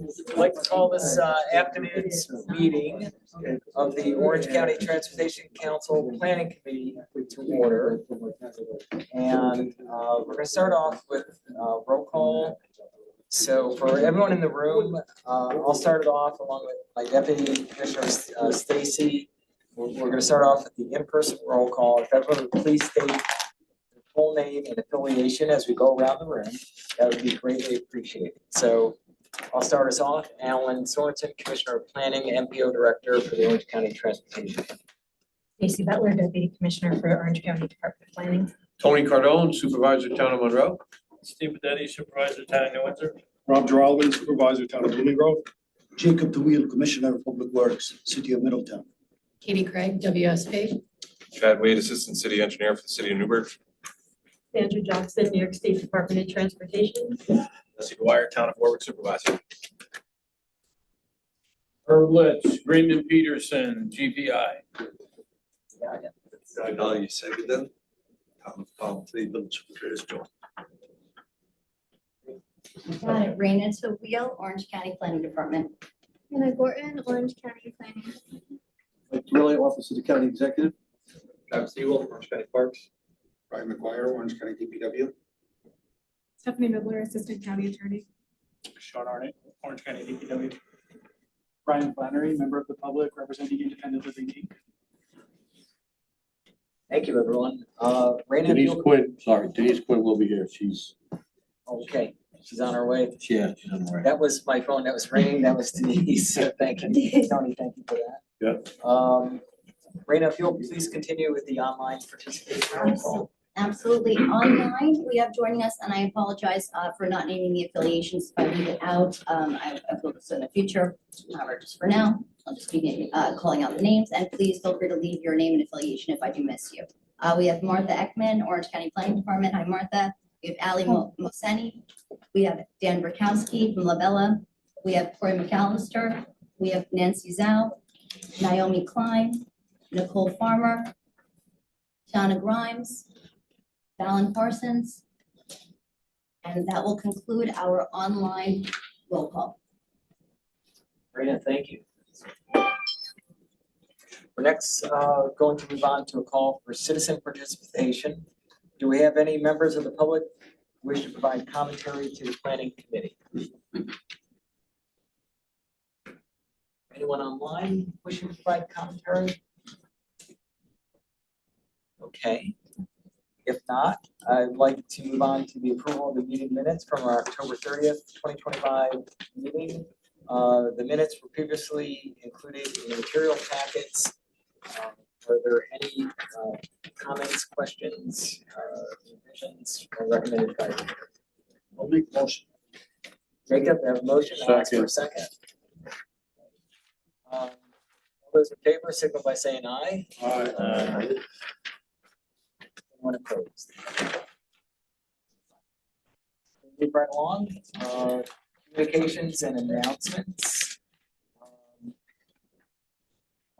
I'd like to call this afternoon's meeting of the Orange County Transportation Council Planning Committee to order. And we're going to start off with roll call. So for everyone in the room, I'll start it off along with my Deputy Commissioner Stacy. We're going to start off with the in-person roll call. If everyone would please state their full name and affiliation as we go around the room, that would be greatly appreciated. So I'll start us off. Alan Sorensen, Commissioner of Planning, MPO Director for the Orange County Transportation. Stacy Butler, Deputy Commissioner for Orange County Department of Planning. Tony Cardone, Supervisor, Town of Monroe. Steve Bedetti, Supervisor, Town of New Windsor. Rob Geralman, Supervisor, Town of Blooming Grove. Jacob DeWiel, Commissioner of Public Works, City of Middletown. Katie Craig, WSP. Chad Wade, Assistant City Engineer for the City of Newburgh. Sandra Johnson, New York State Department of Transportation. Jesse Dwyer, Town of Warwick Supervisor. Herb Litz, Raymond Peterson, GPI. Rinaldi Seguin, Town of Palm Tree Village Supervisor Joint. Got it. Raina Wheel, Orange County Planning Department. Anna Gorton, Orange County Planning. Really, Office of the County Executive. Travis Ewell, Orange County Parks. Brian McGuire, Orange County DPW. Stephanie Midler, Assistant County Attorney. Sean Arnett, Orange County DPW. Brian Flannery, Member of the Public, representing Independent Living Inc. Thank you, everyone. Raina, Denise Quinn will be here. She's okay. She's on her way. she's on the way. That was my phone that was ringing. That was Denise. So thank you, Tony. Thank you for that. Yeah. Raina, if you'll please continue with the online participation roll call. Absolutely. Online, we have joining us, and I apologize for not naming the affiliations if I leave it out. I will do so in the future. However, just for now, I'll just be calling out the names, and please feel free to leave your name and affiliation if I do miss you. We have Martha Ekman, Orange County Planning Department. Hi, Martha. We have Ali Moseni. We have Dan Burkowski from La Bella. We have Corey McAllister. We have Nancy Zhao, Naomi Klein, Nicole Farmer, Shauna Grimes, Fallon Parsons, and that will conclude our online roll call. Raina, thank you. We're next going to move on to a call for citizen participation. Do we have any members of the public who wish to provide commentary to the planning committee? Anyone online wishing to provide commentary? Okay. If not, I'd like to move on to the approval of the meeting minutes from our October 30th, 2025 meeting. The minutes were previously included in the material packets. Are there any comments, questions, revisions, or recommended by you? I'll make a motion. Jacob, I have a motion. I'll ask for a second. All those in favor, signal by saying aye. Aye. Anyone opposed? Move right along. Communications and announcements.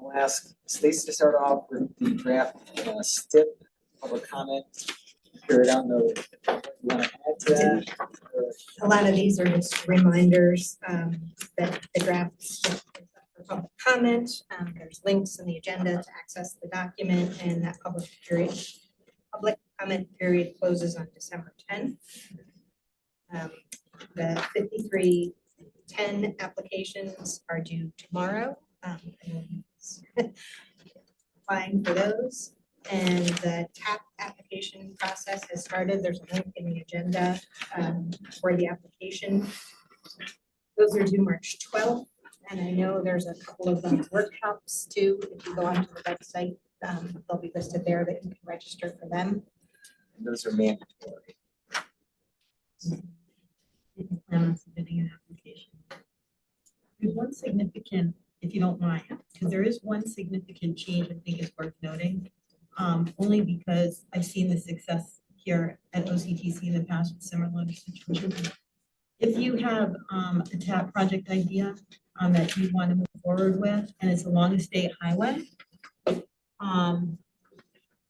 I'll ask Stacy to start off with the draft STIP public comment period. I don't know if you want to add to that. A lot of these are just reminders that the draft is up for public comment. There's links in the agenda to access the document, and that public comment period closes on December 10th. The 5310 applications are due tomorrow. Applying for those, and the TAP application process has started. There's a link in the agenda for the application. Those are due March 12th, and I know there's a couple of workshops too. If you go onto the website, they'll be listed there that you can register for them. And those are mandatory. Plan on submitting an application. There's one significant, if you don't mind, because there is one significant change I think is worth noting, only because I've seen the success here at OCTC in the past with similar situations. If you have a TAP project idea that you want to move forward with, and it's along a state highway,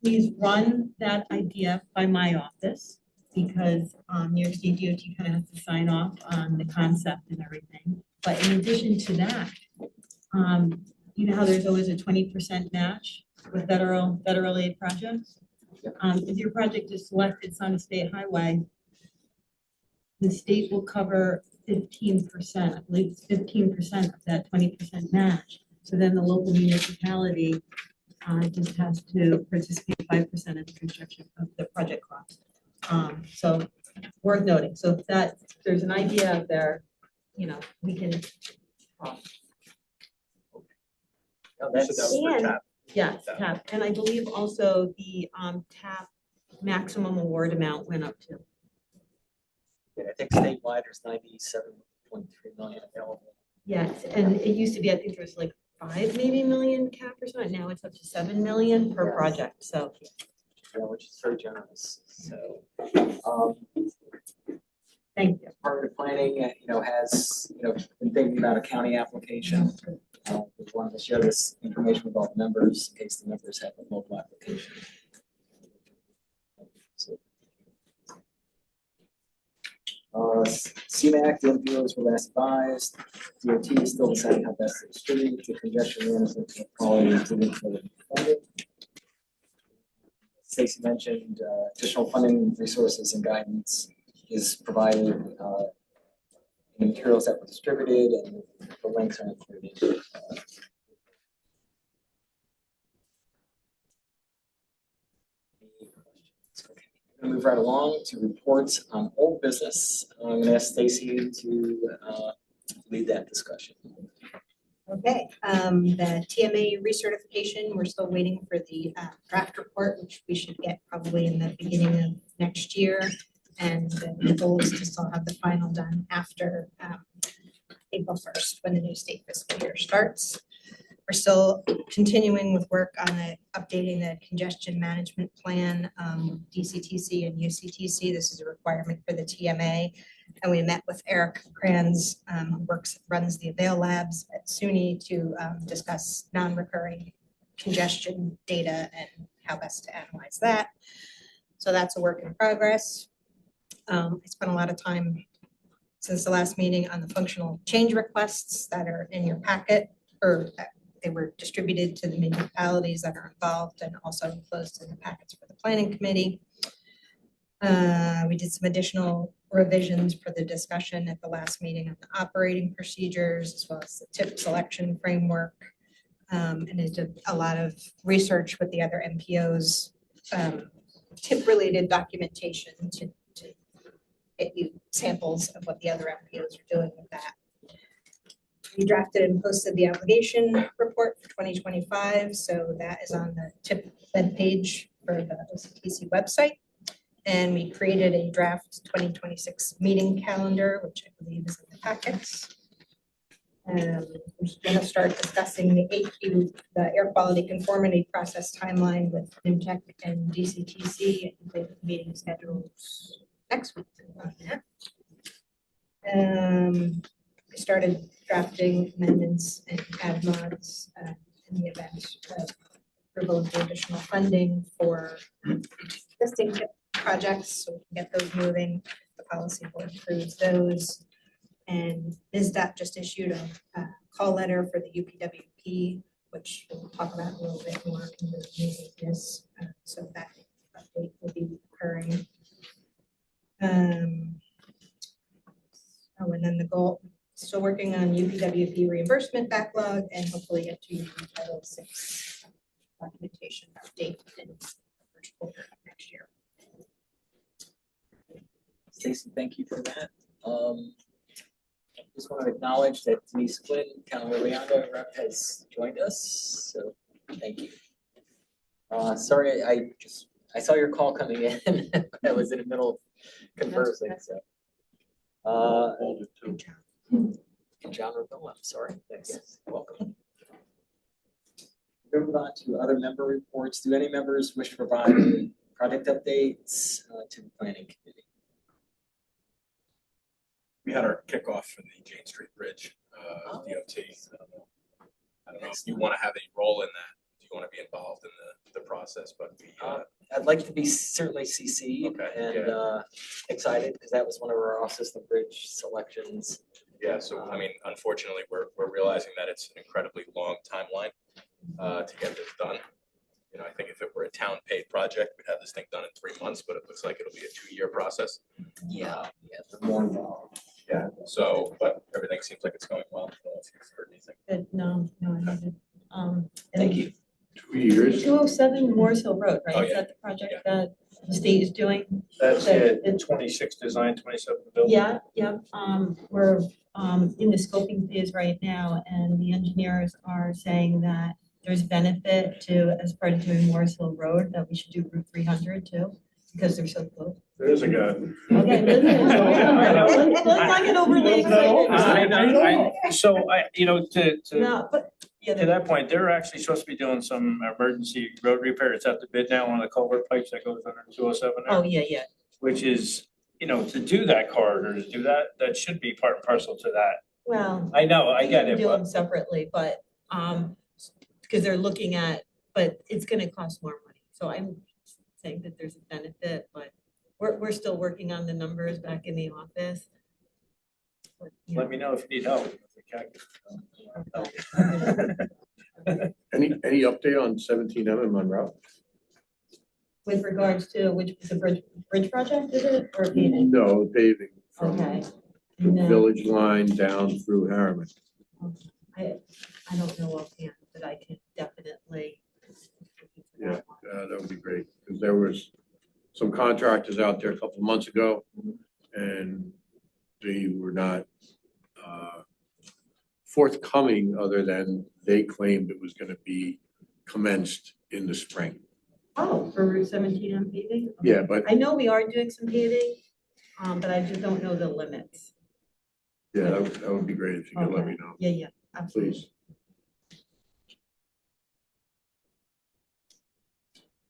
please run that idea by my office, because New York State DOT kind of has to sign off on the concept and everything. But in addition to that, you know how there's always a 20% match with federal aid projects? If your project is selected, it's on a state highway, the state will cover 15%, I believe it's 15% of that 20% match. So then the local municipality just has to participate 5% of the construction of the project cost. So worth noting. So if there's an idea out there, you know, we can. No, that's, Yeah, TAP, and I believe also the TAP maximum award amount went up too. I think statewide there's 97.3 million available. Yes, and it used to be, I think there was like 5 million cap or something, now it's up to 7 million per project, so. Yeah, which is very generous, so. Thank you. Department of Planning, has, been thinking about a county application. We wanted to share this information with all the members in case the members have a local application. So, CMAC, the MPOs were last advised. DOT is still deciding how best to distribute the congestion management and quality improvement for the funding. Stacy mentioned additional funding resources and guidance is provided in the materials that were distributed, and the links are included. I'm gonna move right along to reports on old business. I'm gonna ask Stacy to lead that discussion. Okay, the TMA recertification, we're still waiting for the draft report, which we should get probably in the beginning of next year. And the goal is to still have the final done after April 1st, when the new state fiscal year starts. We're still continuing with work on updating the congestion management plan, DCTC and UCTC. This is a requirement for the TMA. And we met with Eric Kranz, who runs the Avail Labs at SUNY, to discuss non-recurring congestion data and how best to analyze that. So that's a work in progress. I spent a lot of time since the last meeting on the functional change requests that are in your packet, or they were distributed to the municipalities that are involved and also enclosed in the packets for the planning committee. We did some additional revisions for the discussion at the last meeting on the operating procedures, as well as the tip selection framework. And I did a lot of research with the other MPOs, tip-related documentation to get you samples of what the other MPOs are doing with that. We drafted and posted the obligation report for 2025, so that is on the TIP web page for the OCTC website. And we created a draft 2026 meeting calendar, which I believe is in the packets. We're going to start discussing the AQ, the air quality conformity process timeline with NIMTEC and DCTC, and the meeting schedules next week on that. We started drafting amendments and add mods in the event of approval of the additional funding for existing TIP projects, so we can get those moving. The policy board approves those. And NISDOT just issued a call letter for the UPWP, which we'll talk about a little bit more in the meeting this. So that update will be occurring. Oh, and then the goal, still working on UPWP reimbursement backlog and hopefully get to Title VI documentation update in the first quarter of next year. Stacey, thank you for that. Just want to acknowledge that Denise Quinn, County Leanda rep, has joined us, so thank you. Sorry, I saw your call coming in. I was in the middle of conversing, so. John Ravilla, I'm sorry. Yes, welcome. Moving on to other member reports. Do any members wish to provide project updates to the planning committee? We had our kickoff for the Jane Street Bridge, DOT. I don't know if you want to have any role in that. Do you want to be involved in the process? But I'd like to be certainly CC'd and excited because that was one of our off-system bridge selections. Yeah, so I mean, unfortunately, we're realizing that it's an incredibly long timeline to get this done. You know, I think if it were a town paid project, we'd have this thing done in 3 months, but it looks like it'll be a 2-year process. Yeah, the more involved. Yeah, so, but everything seems like it's going well. I don't know if you've heard anything. Good, no, I haven't. Thank you. 2 years. 207 Morris Hill Road, Oh, right? Is yeah. that the project that the state is doing? That's That- it, 26 design, 27 build. Yeah, we're in the scoping phase right now, and the engineers are saying that there's benefit to, as part of doing Morris Hill Road, that we should do Route 300 too, because they're so close. There's a gun. Okay, listen, let's not get overly excited. So to No, but, yeah, to that point, they're actually supposed to be doing some emergency road repair. It's at the bid now on the culvert pipes that goes under 207 there. oh, yeah, Which is, to do that corridor, to do that, that should be part and parcel to that. well. I know, I get it, Do them but separately, but, because they're looking at, but it's gonna cost more money, so I'm saying that there's a benefit, but we're still working on the numbers back in the office. But, you let know, me know if you need help. Any update on 17M in Monroe? With regards to which, the bridge project, is it, or paving? No, paving from Okay. the No, village line down through Harriman. I don't know offhand, but I can definitely. Yeah, that would be great, because there was some contractors out there a couple of months ago, and they were not forthcoming, other than they claimed it was gonna be commenced in the spring. Oh, for Route 17 on paving? Okay. Yeah, but, I know we are doing some paving, but I just don't know the limits. yeah, that would be great if you could let me know, Yeah, absolutely. please.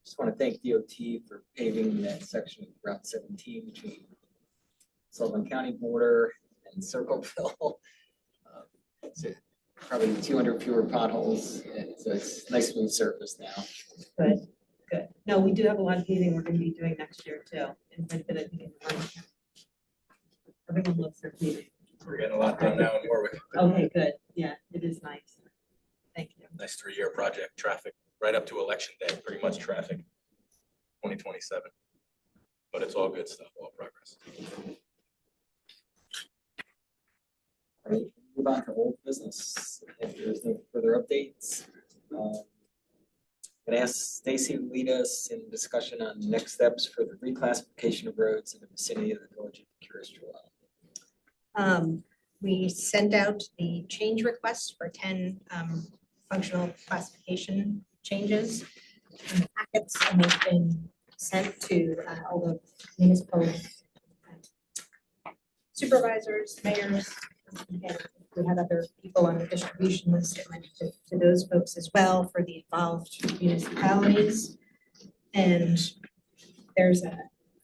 Just want to thank DOT for paving that section of Route 17 between Sullivan County border and Circleville. It's probably 200 fewer potholes. It's a nice smooth surface now. Good. No, we do have a lot of paving we're gonna be doing next year too. And I think in Orange County. Everyone loves their paving. We're getting a lot done now in Warwick. Okay, good. Yeah, it is nice. Thank you. Nice 3-year project, traffic, right up to election day, pretty much traffic, 2027. But it's all good stuff, all progress. Move on to old business. If there's no further updates. Gonna ask Stacy to lead us in discussion on next steps for the reclassification of roads in the vicinity of the village of Curious Joel. We sent out the change requests for 10 functional classification changes. And the packets, and they've been sent to all the municipal supervisors, mayors. And we had other people on the distribution list that went to those folks as well for the involved municipalities. And there's a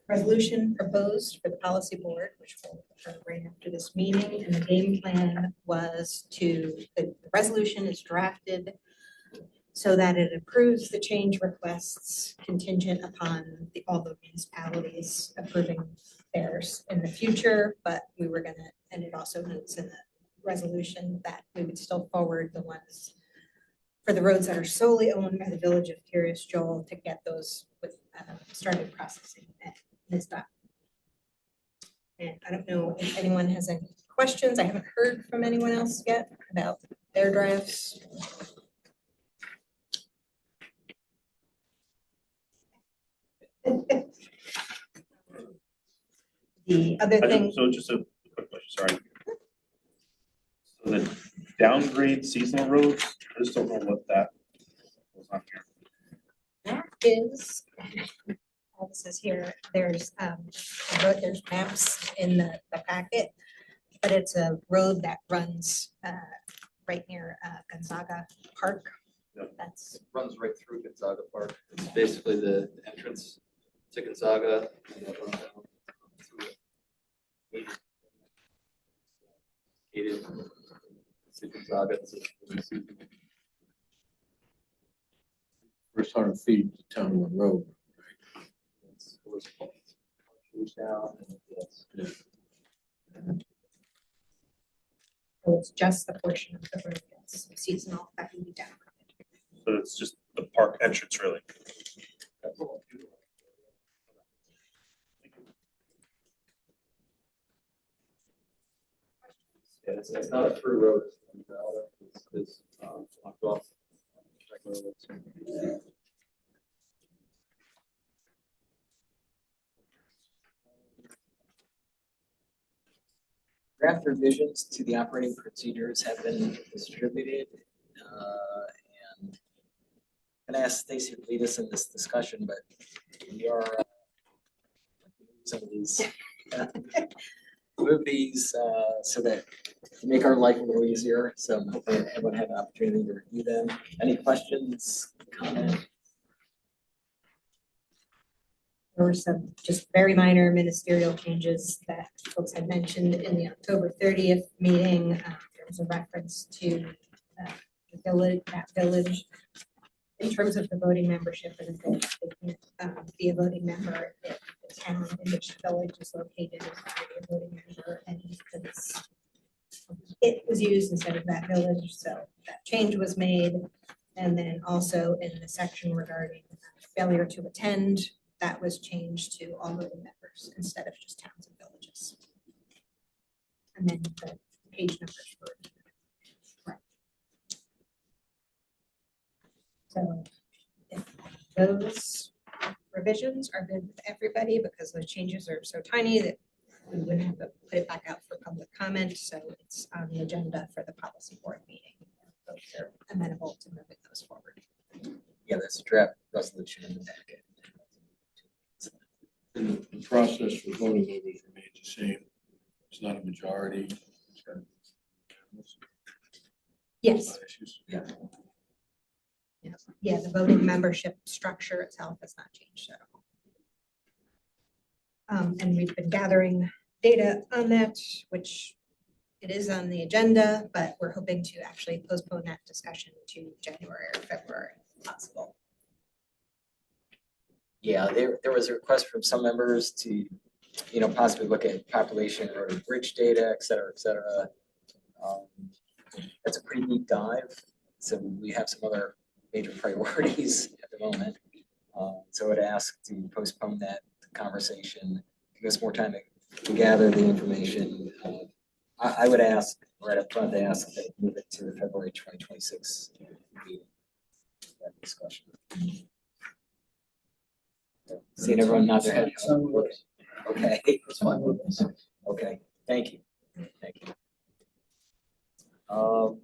resolution proposed for the policy board, which will occur right after this meeting. And the game plan was the resolution is drafted so that it approves the change requests contingent upon all the municipalities approving theirs in the future. But we were gonna, and it also notes in the resolution that we would still forward the ones for the roads that are solely owned by the village of Curious Joel to get those with started processing this stuff. And I don't know if anyone has any questions. I haven't heard from anyone else yet about their drafts. The other thing. So just a quick question, sorry. So the downgrade seasonal roads, I just don't know what that was on here. That is, all this is here, there's maps in the packet, but it's a road that runs right near Gonzaga Park. Yep. That's, Runs right through Gonzaga Park. It's basically the entrance to Gonzaga. And that runs down through it. Gated to Gonzaga. First 100 feet, town one road. Down and it's- So it's just the portion of the road that's seasonal that can be downgraded. So it's just the park entrance really. Yeah, it's not a through road. It's blocked off. Draft revisions to the operating procedures have been distributed. And I'm gonna ask Stacy to lead us in this discussion, but we are some of these, move these so that to make our life a little easier. So hopefully everyone had an opportunity to review them. Any questions, comments? There were some just very minor ministerial changes that folks had mentioned in the October 30th meeting. There was a reference to the village, that village, in terms of the voting membership, and that they can't be a voting member if the town in which the village is located is already a voting member, and because it was used instead of that village, so that change was made. And then also in the section regarding failure to attend, that was changed to all voting members instead of just towns and villages. And then the page numbers were right. So if those revisions are good with everybody, because those changes are so tiny that we wouldn't have to put it back out for public comment, so it's on the agenda for the policy board meeting. Folks are amenable to moving those forward. Yeah, there's a draft resolution in the packet. And the process for voting members remains the same. It's not a majority. It's got- Yes. Issues. Yeah. Yeah, the voting membership structure itself has not changed at all. And we've been gathering data on that, which it is on the agenda, but we're hoping to actually postpone that discussion to January or February if possible. Yeah, there was a request from some members to, possibly look at population road and bridge data, et cetera, et cetera. That's a pretty deep dive. So we have some other major priorities at the moment. So I'd ask to postpone that conversation, give us more time to gather the information. I would ask right up front, to ask that move it to the February 2026 meeting. That discussion. Seeing everyone nod their head. Okay. That's fine with us. Okay, thank you. Thank you. All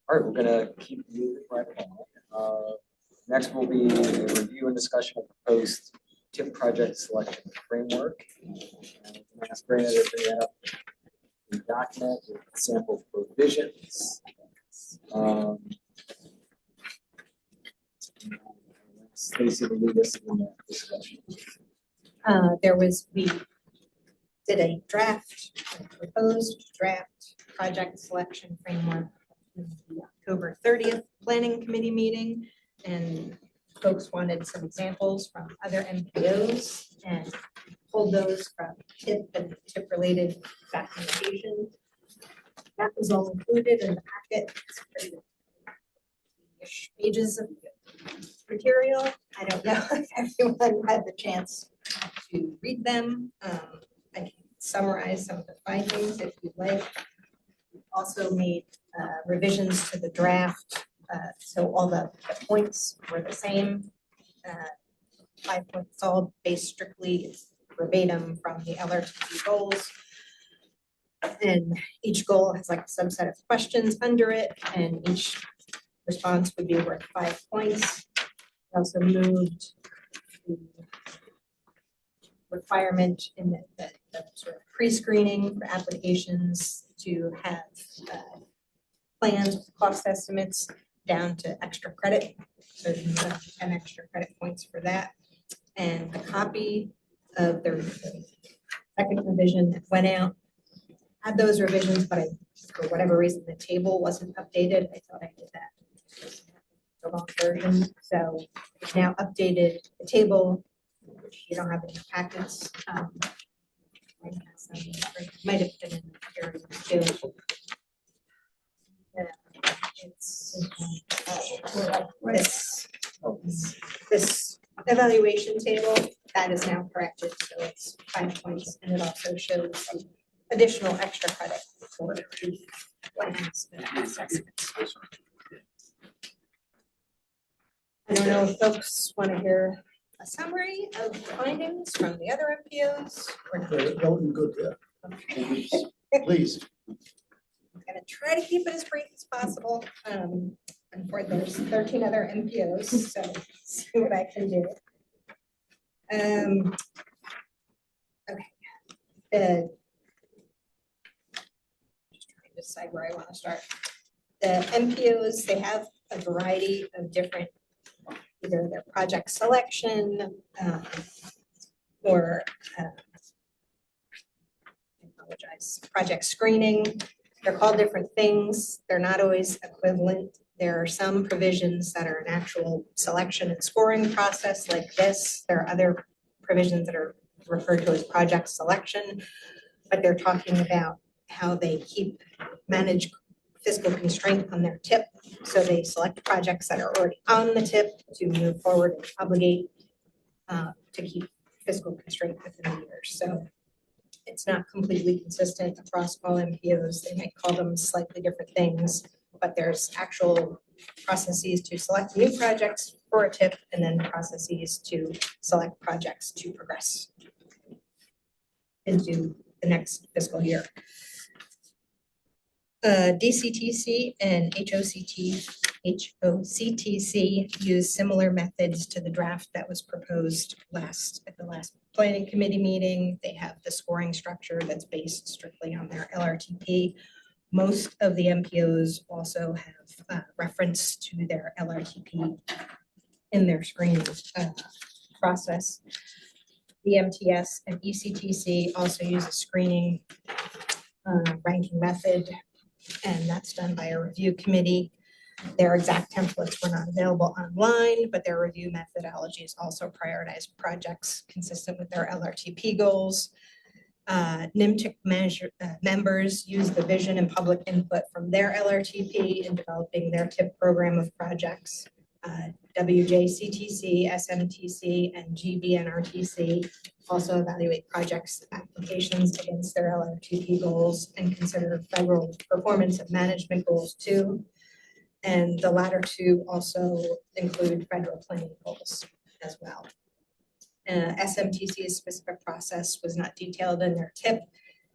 right, we're gonna keep moving right along. Next will be a review and discussion of proposed TIP project selection framework. I'm gonna ask Brandon to bring up the document with sample provisions. Stacy will lead us in that discussion. We did a proposed draft project selection framework in the October 30th planning committee meeting. And folks wanted some examples from other MPOs and pulled those from TIP and TIP related documentation. That was all included in the packet. It's pages of material. I don't know if everyone had the chance to read them. I can summarize some of the findings if you'd like. We also made revisions to the draft, so all the points were the same. 5 points, all based strictly verbatim from the LRTP goals. And each goal has like a subset of questions under it, and each response would be worth 5 points. We also moved the requirement in the sort of pre-screening for applications to have plans with cost estimates down to extra credit. So you have 10 extra credit points for that. And a copy of the second revision that went out had those revisions, but for whatever reason, the table wasn't updated. I thought I did that. The long version. So it's now updated the table, which you don't have in your packets. Might have been in the area too. It's this evaluation table, that is now corrected, so it's 5 points, and it also shows additional extra credit for the plans and assessments. I don't know if folks want to hear a summary of the findings from the other MPOs or not. Good, yeah. Okay. Please. I'm gonna try to keep it as brief as possible. And for there's 13 other MPOs, so see what I can do. Okay. Just trying to decide where I want to start. The MPOs, they have a variety of different, either their project selection, or I apologize, project screening. They're called different things. They're not always equivalent. There are some provisions that are an actual selection and scoring process like this. There are other provisions that are referred to as project selection, but they're talking about how they manage fiscal constraint on their tip. So they select projects that are already on the tip to move forward and obligate to keep fiscal constraint within the year. So it's not completely consistent across all MPOs. They might call them slightly different things, but there's actual processes to select new projects for a tip and then processes to select projects to progress into the next fiscal year. DCTC and HOCTC use similar methods to the draft that was proposed at the last planning committee meeting. They have the scoring structure that's based strictly on their LRTP. Most of the MPOs also have reference to their LRTP in their screening process. The MTS and ECTC also use a screening ranking method, and that's done by a review committee. Their exact templates were not available online, but their review methodologies also prioritize projects consistent with their LRTP goals. NIMTIC members use the vision and public input from their LRTP in developing their TIP program of projects. WJCTC, SMTC, and GBNRTC also evaluate projects applications against their LRTP goals and consider federal performance and management goals too. And the latter two also include federal planning goals as well. SMTC's specific process was not detailed in their tip.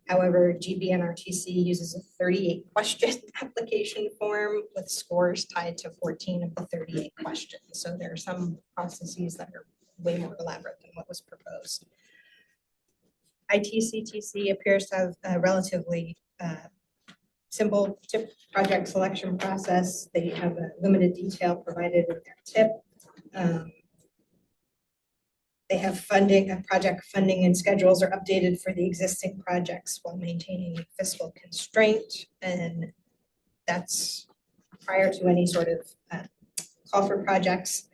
However, GBNRTC uses a 38-question application form with scores tied to 14 of the 38 questions. So there are some processes that are way more elaborate than what was proposed. ITCTC appears to have a relatively simple tip project selection process. They have a limited detail provided in their tip. They have funding, project funding and schedules are updated for the existing projects while maintaining fiscal constraint. And that's prior to any sort of call for projects.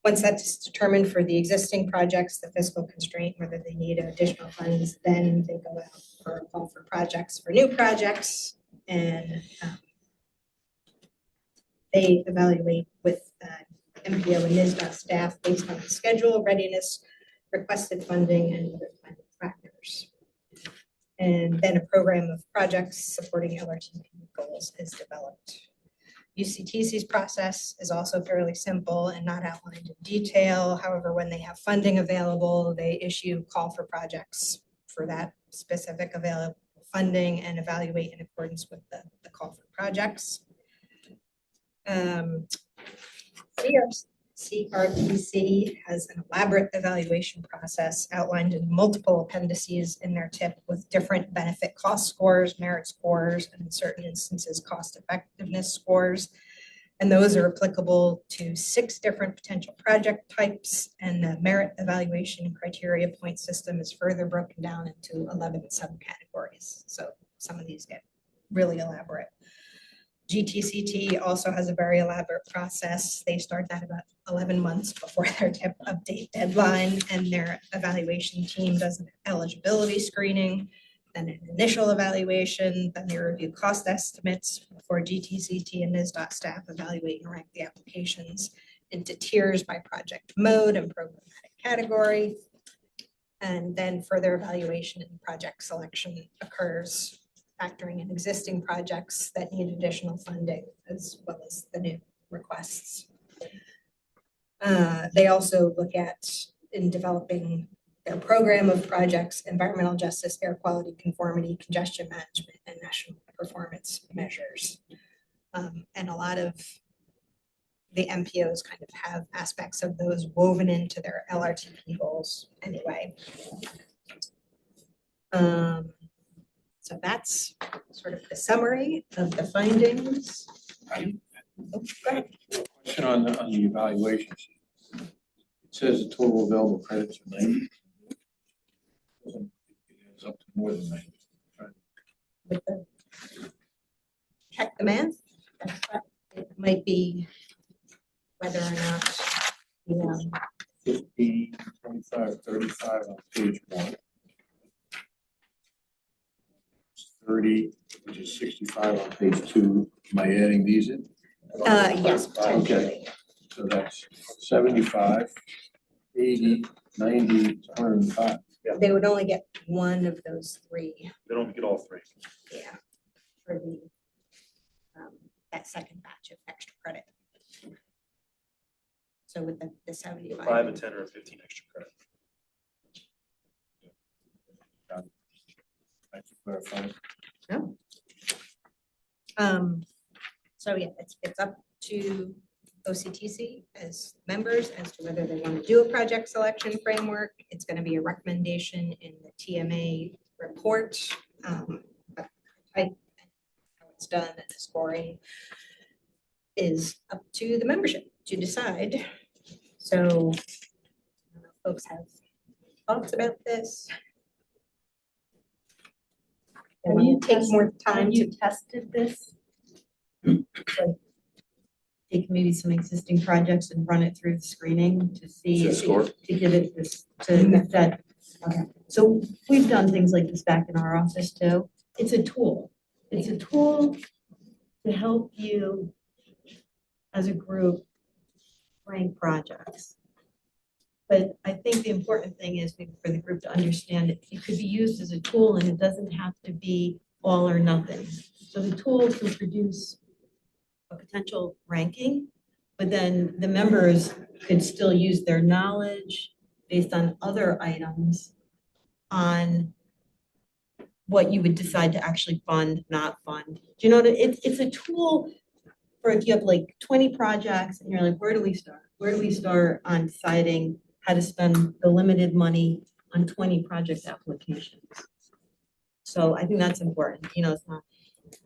Once that's determined for the existing projects, the fiscal constraint, whether they need additional funds, then they go out for a call for projects for new projects. And they evaluate with MPO and NISDOT staff based on the schedule, readiness, requested funding, and other planning factors. And then a program of projects supporting LRTP goals is developed. UCTC's process is also fairly simple and not outlined in detail. However, when they have funding available, they issue call for projects for that specific available funding and evaluate in accordance with the call for projects. CRTC has an elaborate evaluation process outlined in multiple appendices in their tip with different benefit cost scores, merit scores, and in certain instances, cost effectiveness scores. And those are applicable to 6 different potential project types, and the merit evaluation criteria point system is further broken down into 11 subcategories. So some of these get really elaborate. GTCT also has a very elaborate process. They start that about 11 months before their tip update deadline, and their evaluation team does an eligibility screening. then an initial evaluation, then they review cost estimates before GTCT and NISDOT staff evaluate and rank the applications into tiers by project mode and programmatic category. And then further evaluation and project selection occurs, factoring in existing projects that need additional funding as well as the new requests. They also look at, in developing their program of projects, environmental justice, air quality conformity, congestion management, and national performance measures. And a lot of the MPOs kind of have aspects of those woven into their LRTP goals anyway. So that's sort of the summary of the findings. Oh, go ahead. Question on the evaluation sheet. It says the total available credits are 90. It is up to more than 90. With the check the math. It might be whether or not, you know, 15, 25, 35 on page 1. 30, which is 65 on page 2. Am I adding these in? yes, potentially. Okay, so that's 75, 80, 90, 105. They would only get one of those three, They don't get all three. yeah, for the that second batch of extra credit. So with the 75. 5, a 10, or a 15 extra credit. Thanks for clarifying. No. So yeah, it's up to OCTC as members as to whether they want to do a project selection framework. It's going to be a recommendation in the TMA report. But how it's done and the scoring is up to the membership to decide. So I don't know if folks have thoughts about this. Have you Take more tested- time have to you tested this? Take maybe some existing projects and run it through the screening to see. To score? To give it this, to that. Okay, so we've done things like this back in our office too. It's a tool. It's a tool to help you as a group rank projects. But I think the important thing is for the group to understand it could be used as a tool and it doesn't have to be all or nothing. So the tool can produce a potential ranking, but then the members could still use their knowledge based on other items on what you would decide to actually fund, not fund. Do you know, it's a tool for if you have like 20 projects and you're like, where do we start? Where do we start on deciding how to spend the limited money on 20 project applications? So I think that's important, you know, it's not.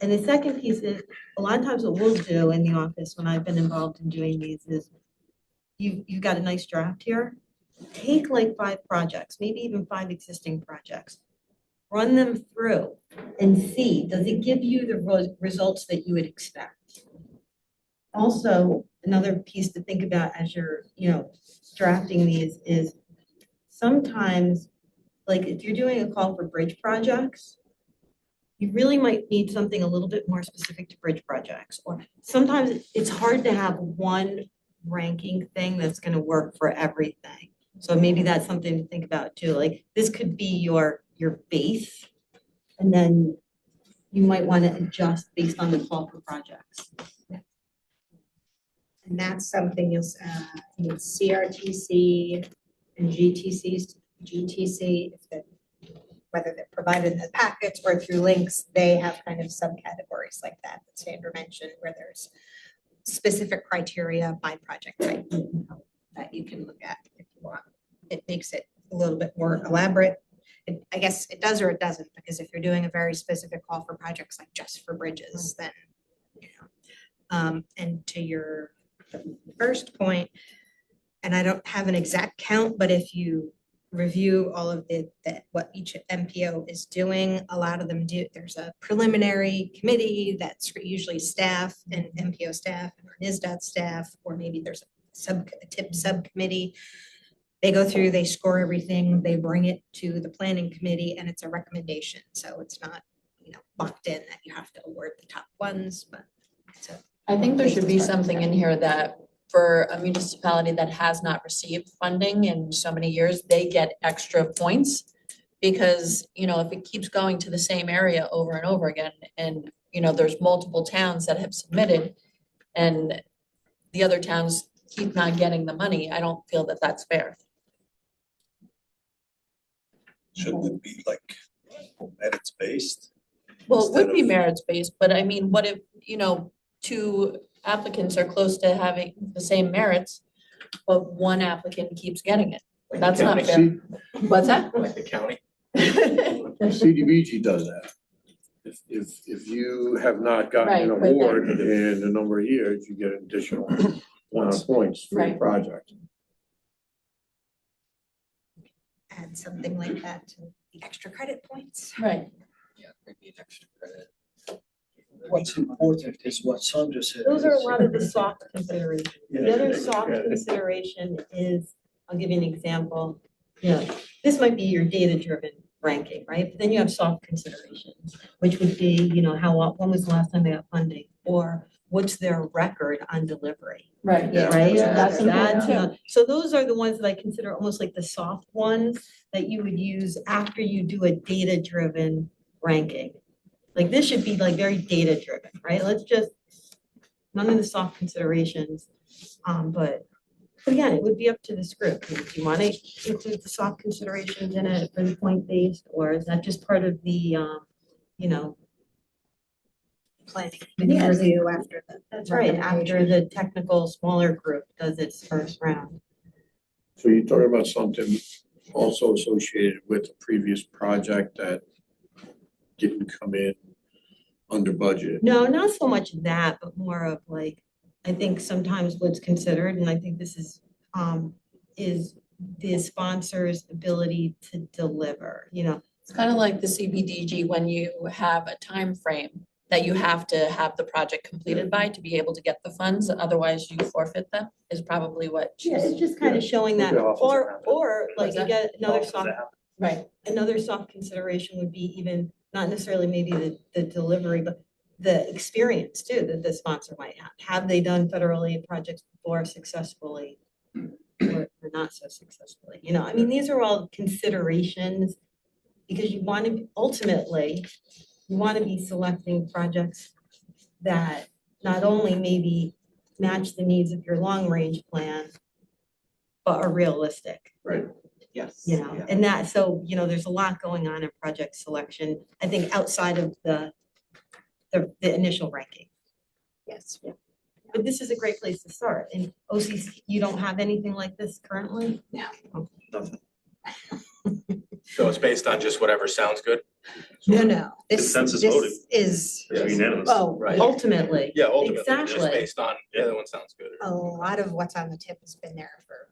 And the second piece is, a lot of times what we'll do in the office when I've been involved in doing these is, you've got a nice draft here, take like 5 projects, maybe even 5 existing projects, run them through and see, does it give you the results that you would expect? Also, another piece to think about as you're, you know, drafting these is sometimes, like if you're doing a call for bridge projects, you really might need something a little bit more specific to bridge projects. Or sometimes it's hard to have one ranking thing that's going to work for everything. So maybe that's something to think about too. Like this could be your base, and then you might want to adjust based on the call for projects. And that's something you'll CRTC and GTC, if the, whether they're provided in the packets or through links, they have kind of subcategories like that Sandra mentioned, where there's specific criteria by project type that you can look at if you want. It makes it a little bit more elaborate. I guess it does or it doesn't, because if you're doing a very specific call for projects like just for bridges, then, you know, and to your first point, and I don't have an exact count, but if you review all of what each MPO is doing, a lot of them do, there's a preliminary committee that's usually staff and MPO staff or NISDOT staff, or maybe there's a TIP subcommittee. They go through, they score everything, they bring it to the planning committee, and it's a recommendation. So it's not, locked in that you have to award the top ones, but it's a. I think there place should to be start. something in here that for a municipality that has not received funding in so many years, they get extra points. Because, if it keeps going to the same area over and over again, and, there's multiple towns that have submitted, and the other towns keep not getting the money, I don't feel that that's fair. Shouldn't it be like merits based? Well, it would be Instead of- merits based, but I mean, what if, two applicants are close to having the same merits, but one applicant keeps getting it? That's not fair. What's that? Like the county. CDBG does that. If you have not gotten an Right, but then- award in a number of years, you get additional points for your Right. project. Add something like that to the extra credit points. Right. Yeah, maybe an extra credit. What's important is what Sandra said. Those are a lot of the soft considerations. The Yeah. other soft consideration is, I'll give you an example. This might be your data-driven ranking, right? But then you have soft considerations, which would be, when was the last time they got funding? Or what's their record on delivery, Right. Yeah. right? Yeah. That's Yeah. so those are the ones that I consider almost like the soft ones that you would use after you do a data-driven ranking. Like this should be like very data-driven, right? Let's just, none of the soft considerations. But again, it would be up to this group. Do you want to include the soft considerations in it for the point-based, or is that just part of the, Planning committee review after the. That's right, after the technical smaller group does its first round. So you're talking about something also associated with the previous project that didn't come in under budget. No, not so much that, but more of like, I think sometimes what's considered, and I think this is the sponsor's ability to deliver, It's kind of like the CBDG when you have a time frame that you have to have the project completed by to be able to get the funds, otherwise you forfeit them, is probably what Yeah, she's. it's just kind of showing that, Yeah, often or, happen. or like What's you that? get another Often soft, happen. Right. another soft consideration would be even, not necessarily maybe the delivery, but the experience too, that the sponsor might have. Have they done federal aid projects before successfully or not so successfully? I mean, these are all considerations because you want to, ultimately, you want to be selecting projects that not only maybe match the needs of your long-range plan, but are realistic. Right. Yes. And that, so, there's a lot going on in project selection, I think outside of the initial ranking. Yes. But this is a great place to start. And OCC, you don't have anything like this currently? No. So it's based on just whatever sounds good? No. This Consensus voting. is, It's unanimous. Oh, Right. ultimately. Yeah, ultimately, Exactly. just based on, the other one sounds good. a lot of what's on the tip has been there for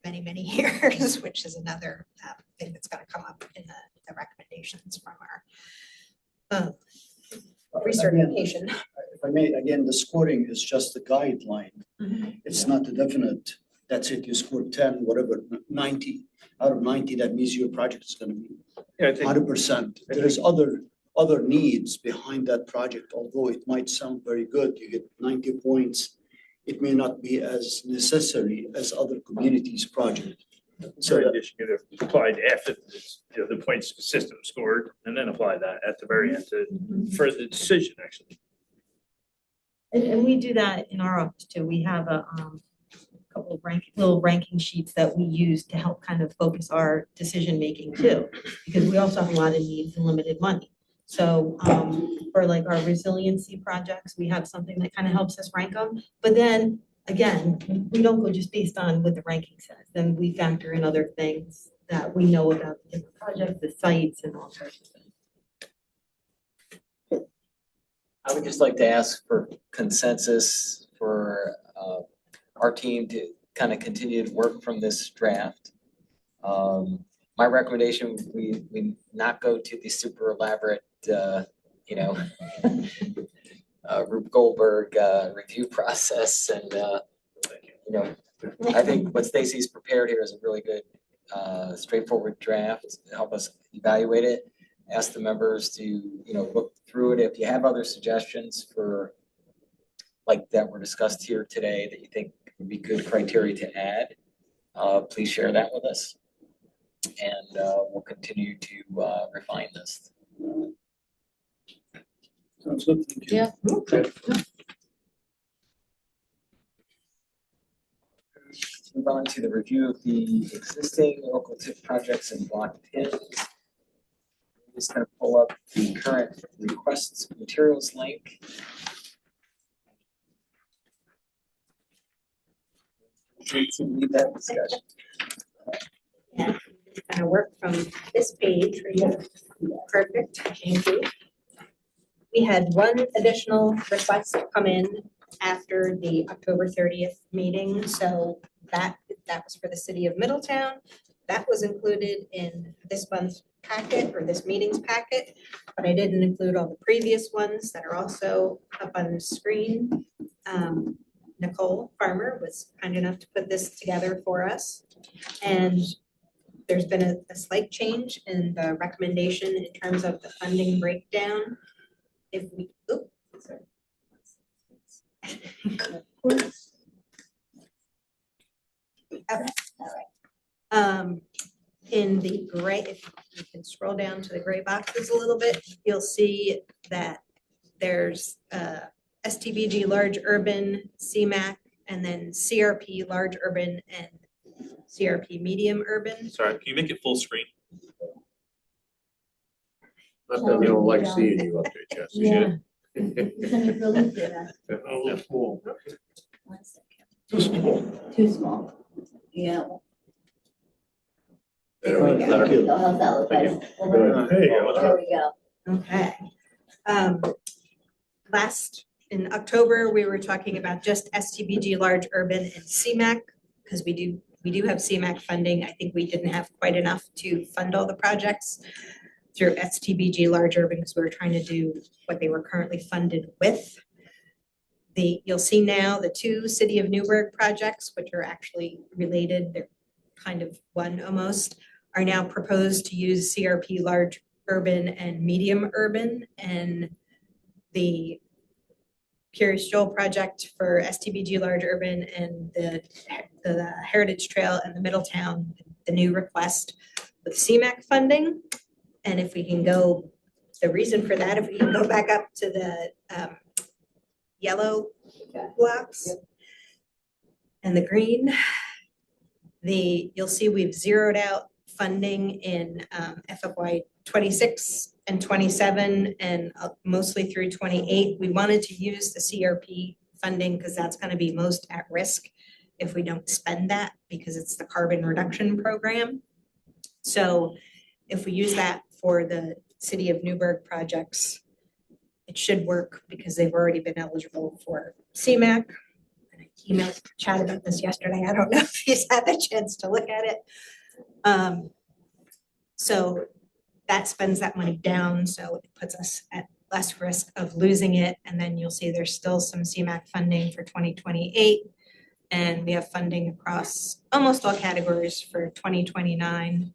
many, many years, which is another thing that's gonna come up in the recommendations from our recertification. If I may, again, the scoring is just a guideline. It's not a definite, that's it, you scored 10, whatever, 90. Out of 90, that means your project is gonna be Yeah, I think 100%. There's other needs behind that project, although it might sound very good, you get 90 points. It may not be as necessary as other communities' project. So in addition, you could have applied after this, the points system scored, and then apply that at the very end for the decision, actually. And we do that in our office too. We have a couple of little ranking sheets that we use to help kind of focus our decision-making too. Because we also have a lot of needs and limited money. So for like our resiliency projects, we have something that kind of helps us rank them. But then again, we don't go just based on what the ranking says. Then we factor in other things that we know about the different projects, the sites and all sorts of things. I would just like to ask for consensus for our team to kind of continue to work from this draft. My recommendation, we not go to the super elaborate, Rube Goldberg review process and, I think what Stacy's prepared here is a really good, straightforward draft to help us evaluate it. Ask the members to, look through it. If you have other suggestions for, like that were discussed here today that you think would be good criteria to add, please share that with us. And we'll continue to refine this. Sounds good. Thank you. Yeah. Move on to the review of the existing local TIP projects and block pins. I'm just gonna pull up the current requests materials link. To lead that discussion. Kind of work from this page right here. Perfect, thank you. We had one additional request come in after the October 30th meeting, so that was for the city of Middletown. That was included in this month's packet or this meeting's packet, but I didn't include all the previous ones that are also up on the screen. Nicole Farmer was kind enough to put this together for us. And there's been a slight change in the recommendation in terms of the funding breakdown. If we, sorry. Okay, all right. In the gray, if you can scroll down to the gray boxes a little bit, you'll see that there's STBG large urban, CMAC, and then CRP large urban and CRP medium urban. Sorry, can you make it full screen? Not that we don't like seeing you up there, Jesse. Yeah. It's gonna really do that. A little small. 1 second. Too small. Too small. Yeah. There we go. Thank you. How's that look better? Good. There you go. There we go. Okay. In October, we were talking about just STBG large urban and CMAC, because we do have CMAC funding. I think we didn't have quite enough to fund all the projects through STBG large urban, because we were trying to do what they were currently funded with. You'll see now the two City of Newburgh projects, which are actually related, they're kind of one almost, are now proposed to use CRP large urban and medium urban, and the Curious Joel project for STBG large urban and the Heritage Trail and the Middletown, the new request with CMAC funding. And if we can go, the reason for that, if we can go back up to the yellow blocks and the green, you'll see we've zeroed out funding in FY 26 and 27 and mostly through 28. We wanted to use the CRP funding because that's going to be most at risk if we don't spend that, because it's the carbon reduction program. So if we use that for the City of Newburgh projects, it should work because they've already been eligible for CMAC. And I emailed Chad about this yesterday. I don't know if he's had the chance to look at it. So that spends that money down, so it puts us at less risk of losing it. And then you'll see there's still some CMAC funding for 2028. And we have funding across almost all categories for 2029.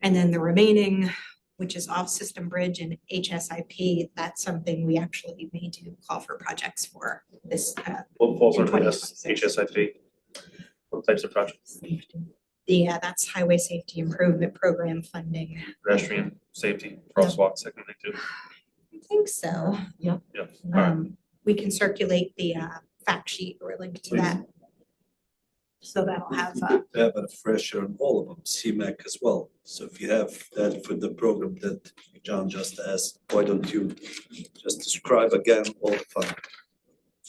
And then the remaining, which is off-system bridge and HSIP, that's something we actually need to call for projects for this. What falls in under this 2026. HSIP? What types of projects? Yeah, that's Highway Safety Improvement Program funding. Pedestrian safety, crosswalks, that kind of thing too. I think so. Yeah. All right. We can circulate the fact sheet or a link to that. So that'll have, To have a refresher on all of them, CMAC as well. So if you have that for the program that John just asked, why don't you just describe again all the fun?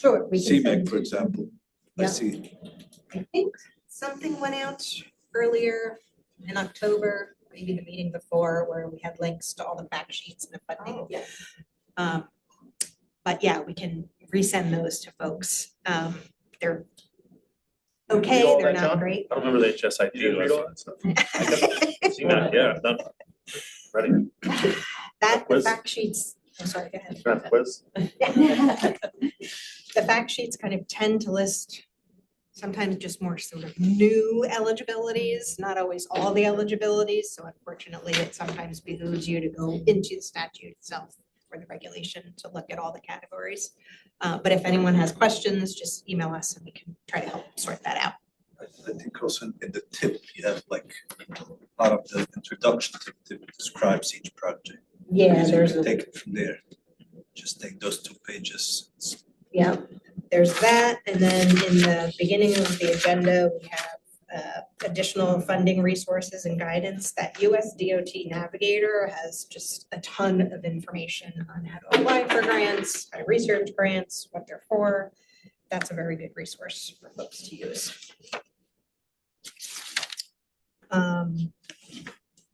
sure, we can CMAC, send, for example, I Yeah. see. I think something went out earlier in October, maybe the meeting before, where we had links to all the fact sheets and the funding. But yeah, we can resend those to folks. They're okay, all they're that, not John? great. I don't remember the HSIP. You didn't read all that stuff. See that, yeah, done. Ready? That, the Quiz? fact sheets, I'm sorry, go ahead. Can I have a quiz? The fact sheets kind of tend to list sometimes just more sort of new eligibilities, not always all the eligibilities. So unfortunately, it sometimes behooves you to go into the statute itself or the regulation to look at all the categories. But if anyone has questions, just email us and we can try to help sort that out. I think also in the tip, you have like part of the introduction to the tip describes each project. Yeah, So you there's can a, take it from there. Just take those 2 pages. yeah, there's that. And then in the beginning of the agenda, we have additional funding resources and guidance. That US DOT Navigator has just a ton of information on how to apply for grants, how to research grants, what they're for. That's a very good resource for folks to use.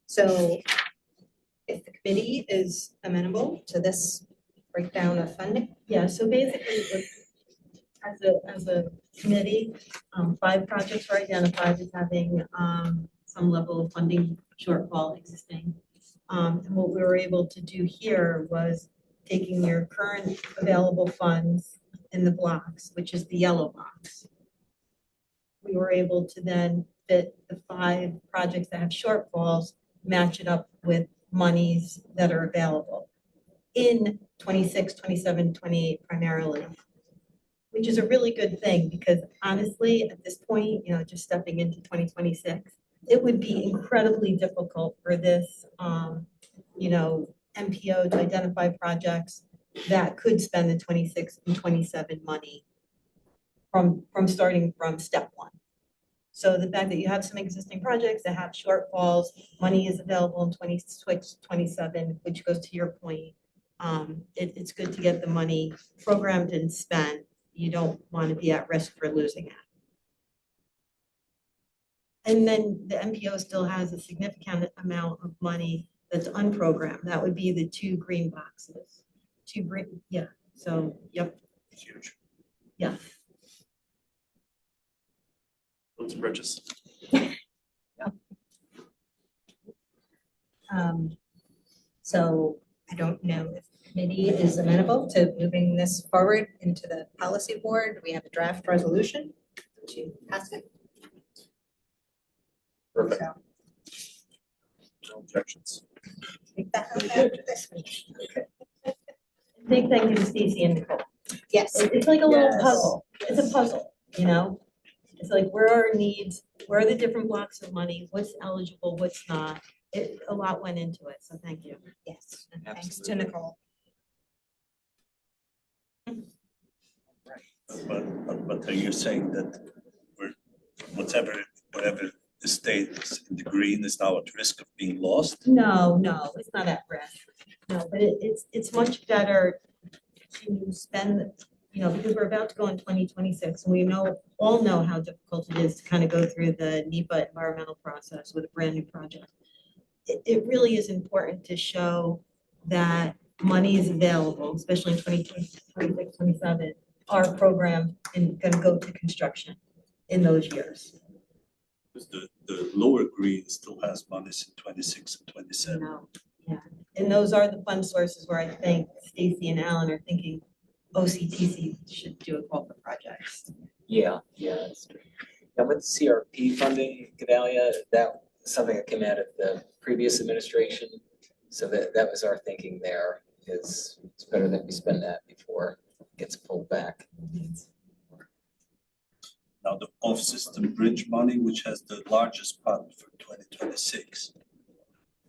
So if the committee is amenable to this breakdown of funding. Yeah, so basically, as a committee, 5 projects were identified as having some level of funding shortfall existing. And what we were able to do here was taking your current available funds in the blocks, which is the yellow box. We were able to then fit the 5 projects that have shortfalls, match it up with monies that are available in 26, 27, 28 primarily, which is a really good thing because honestly, at this point, just stepping into 2026, it would be incredibly difficult for this, MPO to identify projects that could spend the 26 and 27 money from starting from step 1. So the fact that you have some existing projects that have shortfalls, money is available in 26, 27, which goes to your point. It's good to get the money programmed and spent. You don't want to be at risk for losing it. And then the MPO still has a significant amount of money that's unprogrammed. That would be the 2 green boxes. 2 green, yeah. So, yep. Huge. Yeah. Roads and bridges. So I don't know if the committee is amenable to moving this forward into the policy board. We have a draft resolution to pass it. Perfect. So No objections. take that up after this meeting. Big thank you to Stacy and Nicole. Yes. It's like a little Yes. puzzle. It's a puzzle, It's like, where are our needs? Where are the different blocks of money? What's eligible, what's not? A lot went into it, so thank you. Yes, and thanks to Nicole. But are you saying that whatever the state is in the green is now at risk of being lost? No, it's not at risk. No, but it's much better to spend, because we're about to go in 2026 and we all know how difficult it is to kind of go through the NEPA environmental process with a brand new project. It really is important to show that money is available, especially in 2026, 27, are programmed and going to go to construction in those years. Because the lower green still has monies in 26 and 27. No, yeah, and those are the fund sources where I think Stacy and Alan are thinking OCTC should do a call for projects. Yeah, that's true. And with CRP funding, Gedalia, that was something that came out of the previous administration. So that was our thinking there, is it's better that we spend that before it gets pulled back. Now the off-system bridge money, which has the largest pot for 2026.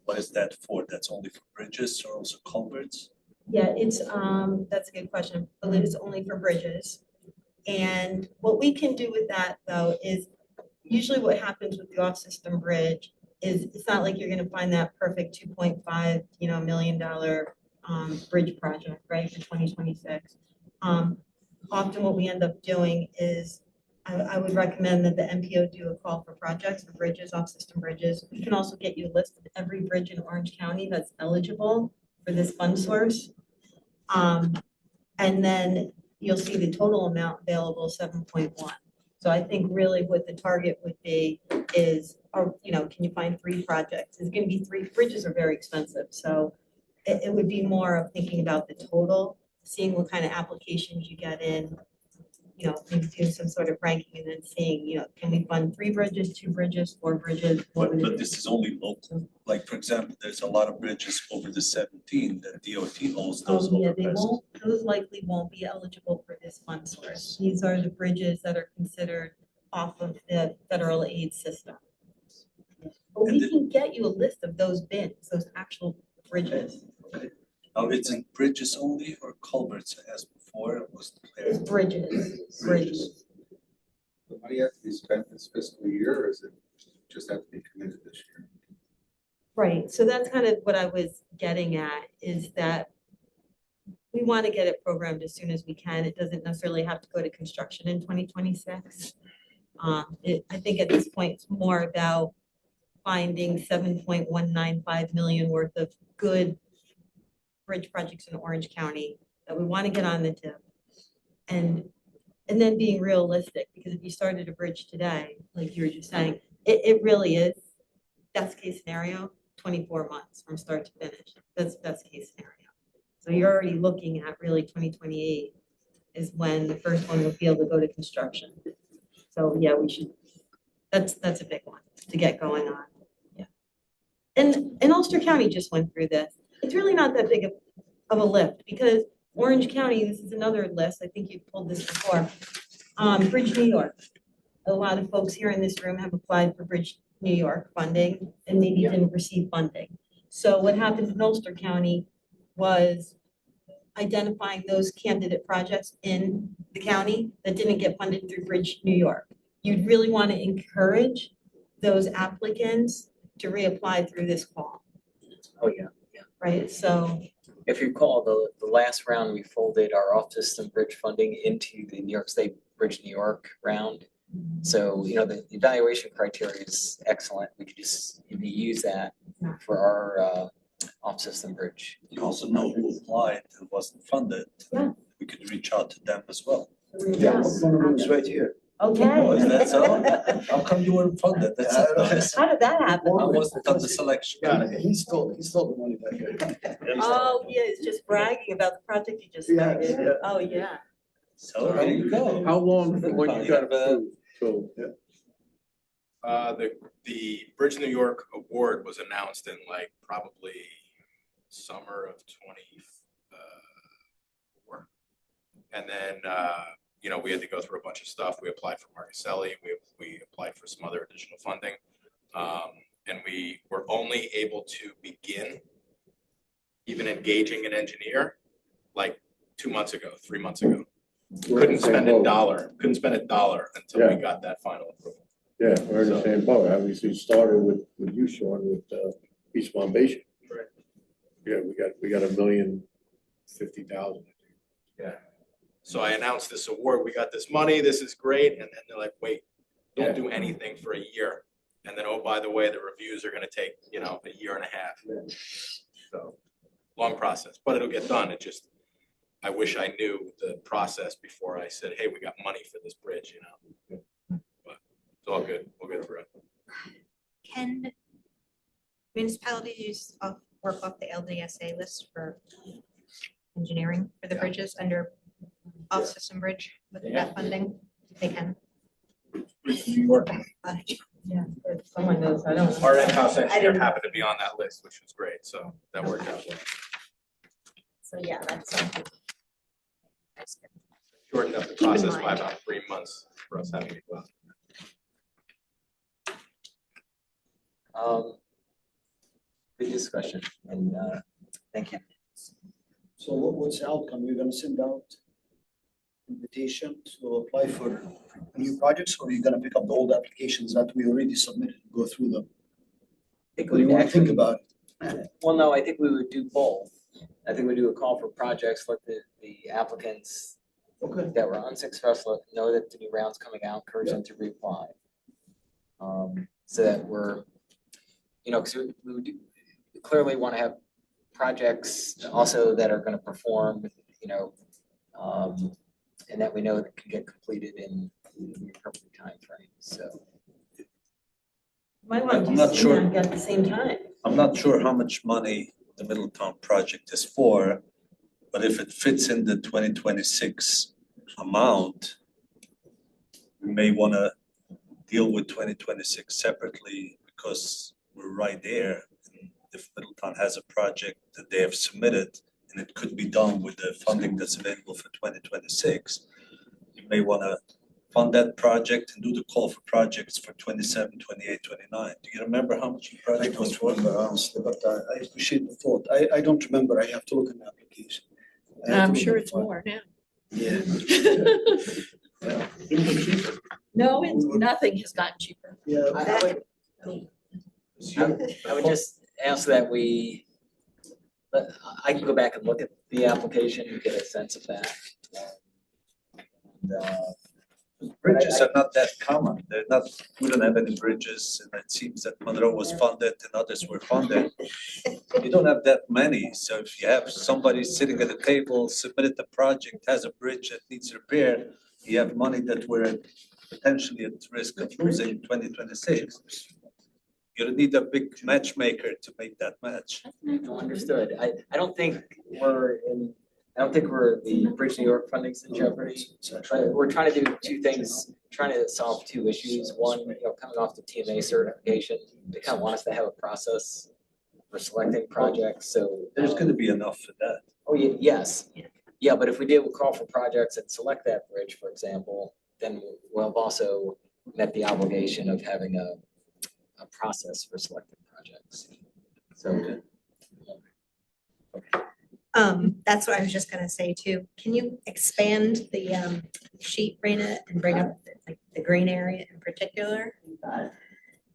What is that for? That's only for bridges or also culverts? Yeah, it's, that's a good question. I believe it's only for bridges. And what we can do with that though is usually what happens with the off-system bridge is it's not like you're gonna find that perfect $2.5 million bridge project, right, for 2026. Often what we end up doing is I would recommend that the MPO do a call for projects for bridges, off-system bridges. We can also get you a list of every bridge in Orange County that's eligible for this fund source. And then you'll see the total amount available, 7.1. So I think really what the target would be is, can you find 3 projects? It's gonna be 3, bridges are very expensive. So it would be more of thinking about the total, seeing what kind of applications you get in, maybe doing some sort of ranking and then seeing, can we fund 3 bridges, 2 bridges, 4 bridges? What would it But be? this is only local, like, for example, there's a lot of bridges over the 17 that DOT owns those Yeah, they overpasses. won't, those likely won't be eligible for this fund source. These are the bridges that are considered off of the federal aid system. But we can get you a list of those bins, those actual bridges. Now, it's in bridges only or culverts as before it was It's clear? bridges. The money has to be spent this fiscal year, or is it just have to be committed this year? Right, so that's kind of what I was getting at, is that we want to get it programmed as soon as we can. It doesn't necessarily have to go to construction in 2026. I think at this point, it's more about finding 7.195 million worth of good bridge projects in Orange County that we want to get on the tip. And then being realistic, because if you started a bridge today, like you were just saying, it really is best case scenario, 24 months from start to finish. That's best case scenario. So you're already looking at really 2028 is when the first one would be able to go to construction. So yeah, we should, that's a big one to get going on. Yeah. And Ulster County just went through this. It's really not that big of a lift because Orange County, this is another list, I think you've pulled this before. Bridge New York. A lot of folks here in this room have applied for Bridge New York funding and maybe didn't receive funding. So what happened in Ulster County was identifying those candidate projects in the county that didn't get funded through Bridge New York. You'd really want to encourage those applicants to reapply through this fall. Oh, yeah. Right, so. If you recall, the last round, we folded our off-system bridge funding into the New York State Bridge New York round. So, the evaluation criteria is excellent. We could just use that for our off-system bridge. You also know who applied and wasn't funded. Yeah. We could reach out to them as well. Yes. One of them is right here. Okay. Oh, is that so? How come you weren't funded? That's not nice. How did that happen? I wasn't on the selection. Yeah, he stole the money back here. Oh, yeah, he's just bragging about the project he just Yeah, started. yeah. Oh, yeah. So there you go. How long from when you got approved? So, The Bridge New York award was announced in like probably summer of 24. And then, we had to go through a bunch of stuff. We applied for Marcaselli, we applied for some other additional funding. And we were only able to begin even engaging an engineer like 2 months ago, 3 months ago. Couldn't spend a dollar until we got that final approval. yeah, we're in the same boat. Obviously started with you, Sean, with East Foundation. Right. Yeah, we got $1,050,000. Yeah. So I announced this award, we got this money, this is great, and then they're like, wait, don't do anything for a year. And then, oh, by the way, the reviews are gonna take, a year and a half. So, long process, but it'll get done. I wish I knew the process before I said, hey, we got money for this bridge, But it's all good, we'll get through it. Can municipalities work off the LDSA list for engineering for the bridges under off-system bridge with that funding? They can. New York, Yeah, if someone knows, I don't. our in-house engineer happened to be on that list, which was great, so that worked out well. So yeah, that's something. Shortened up the Keep in process by mind. about 3 months for us having it well. Good discussion, and thank you. So what's the outcome? You're gonna send out invitation to apply for new projects, or you're gonna pick up the old applications that we already submitted, and go through them? think What do you we'd wanna think actually- about it? Well, no, I think we would do both. I think we do a call for projects, let the applicants Okay. that were unsuccessful know that the new round's coming out, encourage them to reapply. So that we're, because we would we clearly want to have projects also that are gonna perform, and that we know that can get completed in the appropriate timeframe, so. Might want to I'm do not sure. CMAQ at the same time. I'm not sure how much money the Middletown project is for, but if it fits in the 2026 amount, we may wanna deal with 2026 separately because we're right there. And if Middletown has a project that they have submitted and it could be done with the funding that's available for 2026, you may wanna fund that project and do the call for projects for 27, 28, 29. Do you remember how much your I project was don't for? remember honestly, but I appreciate the thought. I don't remember. I have to look in the application. I have to I'm look sure at it's the file. more now. Yeah. No, nothing has gotten cheaper. Yeah. I would just ask that I can go back and look at the application and get a sense of that. And, Bridges are not that common. They're not, we don't have any bridges, and it seems that Monroe was funded and others were funded. You don't have that many, so if you have somebody sitting at a table, submitted the project, has a bridge that needs repair, you have money that we're potentially at risk of losing in 2026. You need a big matchmaker to make that match. No, understood. I don't think the Bridge New York funding's in jeopardy. We're trying to do two things, trying to solve two issues. One, coming off the TMA certification, they kind of want us to have a process for selecting projects, so. There's gonna be enough for that. Oh, yes. Yeah, but if we did, we'll call for projects and select that bridge, for example, then we'll have also met the obligation of having a process for selecting projects. So. That's what I was just gonna say too. Can you expand the sheet, Raina, and bring up like the green area in particular?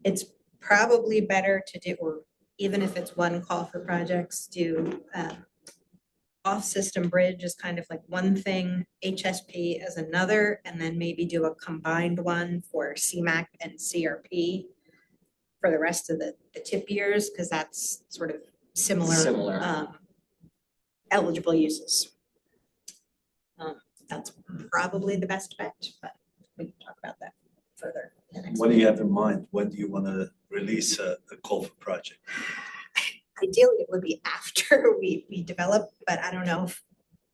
It's probably better to do, or even if it's one call for projects, do off-system bridge is kind of like one thing, HSP as another, and then maybe do a combined one for CMAC and CRP for the rest of the tip years, because that's sort of similar. Eligible uses. That's probably the best bet, but we can talk about that further. What do you have in mind? When do you wanna release a call for project? Ideally, it would be after we develop, but I don't know if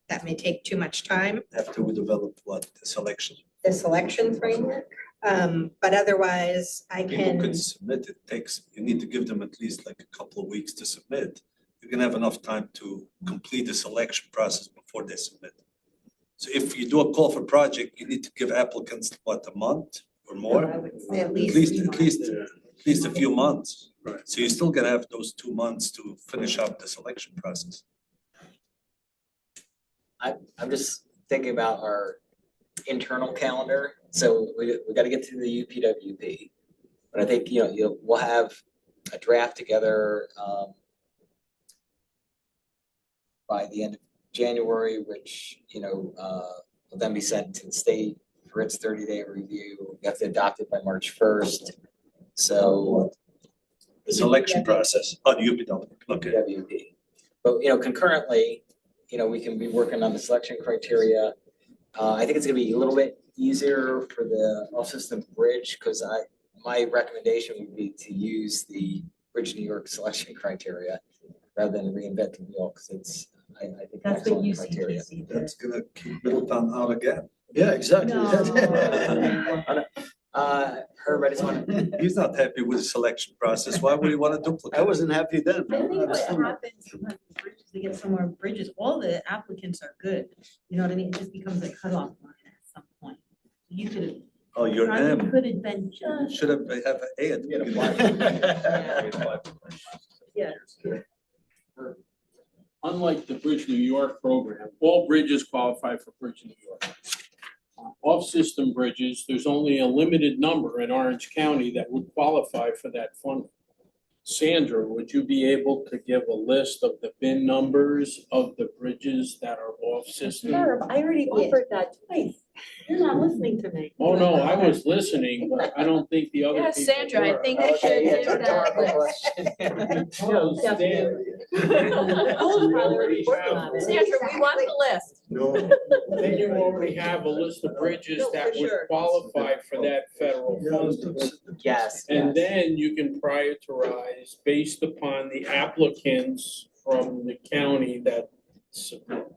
that may take too much time, After we develop what, the selection? the selection framework. But otherwise, I People can, could submit, it takes, you need to give them at least like a couple of weeks to submit. You can have enough time to complete the selection process before they submit. So if you do a call for project, you need to give applicants, what, a month or more? I would say at At least. least a few months. Right. So you're still gonna have those 2 months to finish up the selection process. I'm just thinking about our internal calendar, so we gotta get through the UPWP. But I think, we'll have a draft together, by the end of January, which, will then be sent to the state for its 30-day review. We have to adopt it by March 1st. So. The selection process, UPW, okay. UPWP. But, concurrently, we can be working on the selection criteria. I think it's gonna be a little bit easier for the off-system bridge, because my recommendation would be to use the Bridge New York selection criteria rather than reinvent the wheel, because I think That's what excellent criteria. UCTC did. That's gonna keep Middletown out again. Yeah, exactly. Herb, I just want to. He's not happy with the selection process. Why would he wanna duplicate? I wasn't happy then. I think what happens sometimes with bridges, they get somewhere bridges, all the applicants are good. You know what I mean? It just becomes a cutoff line at some point. You could have. Oh, you're M. Could have been just. Should have A at the beginning. Yeah. Unlike the Bridge New York program, all bridges qualify for Bridge New York. Off-system bridges, there's only a limited number in Orange County that would qualify for that funding. Sandra, would you be able to give a list of the VIN numbers of the bridges that are off-system? Herb, I already offered that twice. You're not listening to me. Oh, no, I was listening, but I don't think the other Yes, people Sandra, I were. think you should give that list. No, Stan- Sandra, we want the list. No. Then you already have a list of bridges that would qualify for that federal funding. Yes. And then you can prioritize based upon the applicants from the county that submit.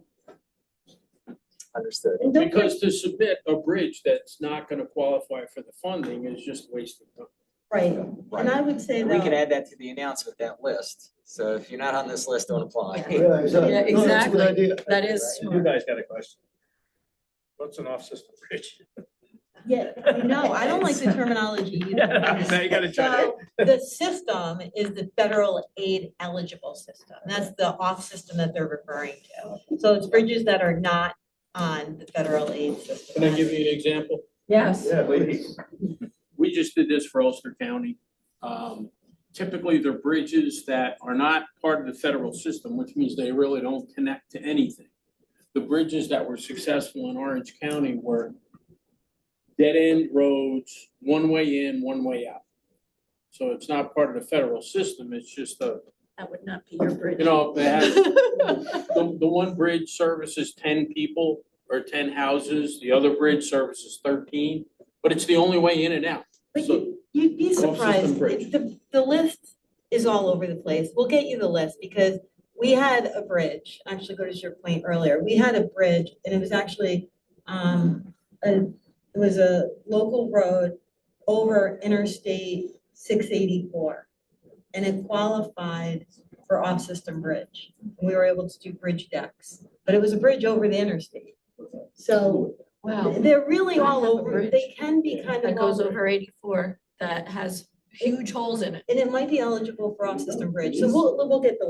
Understood. And don't Because to submit a bridge that's not gonna qualify for the funding is just wasting time. Right, and I would say And we could though, add that to the announcement, that list. So if you're not on this list, don't apply. Yeah, exactly. Yeah, No, that's a good exactly. idea. That is You smart. guys got a question? What's an off-system bridge? yeah, no, I don't like the terminology either. Now you gotta try So the system is the federal aid eligible system. That's the off system that they're referring to. So it's bridges that are not on the federal aid system. Can I give you an example? Yes. Yeah, please. We just did this for Ulster County. Typically, they're bridges that are not part of the federal system, which means they really don't connect to anything. The bridges that were successful in Orange County were dead-end roads, one way in, one way out. So it's not part of the federal system, it's just a, That would not be your bridge. you know, they have, the one bridge services 10 people or 10 houses, the other bridge services 13, but it's the only way in and out. But So you'd be Off-system surprised, bridge. the list is all over the place. We'll get you the list because we had a bridge, actually go to your point earlier, we had a bridge and it was actually, it was a local road over Interstate 684. And it qualified for off-system bridge. And we were able to do bridge decks, but it was a bridge over the interstate. So Wow. they're really I all have a over, bridge they can be kind of. That goes all over 84 that has huge holes in it. And it might be eligible for off-system bridge, so we'll get the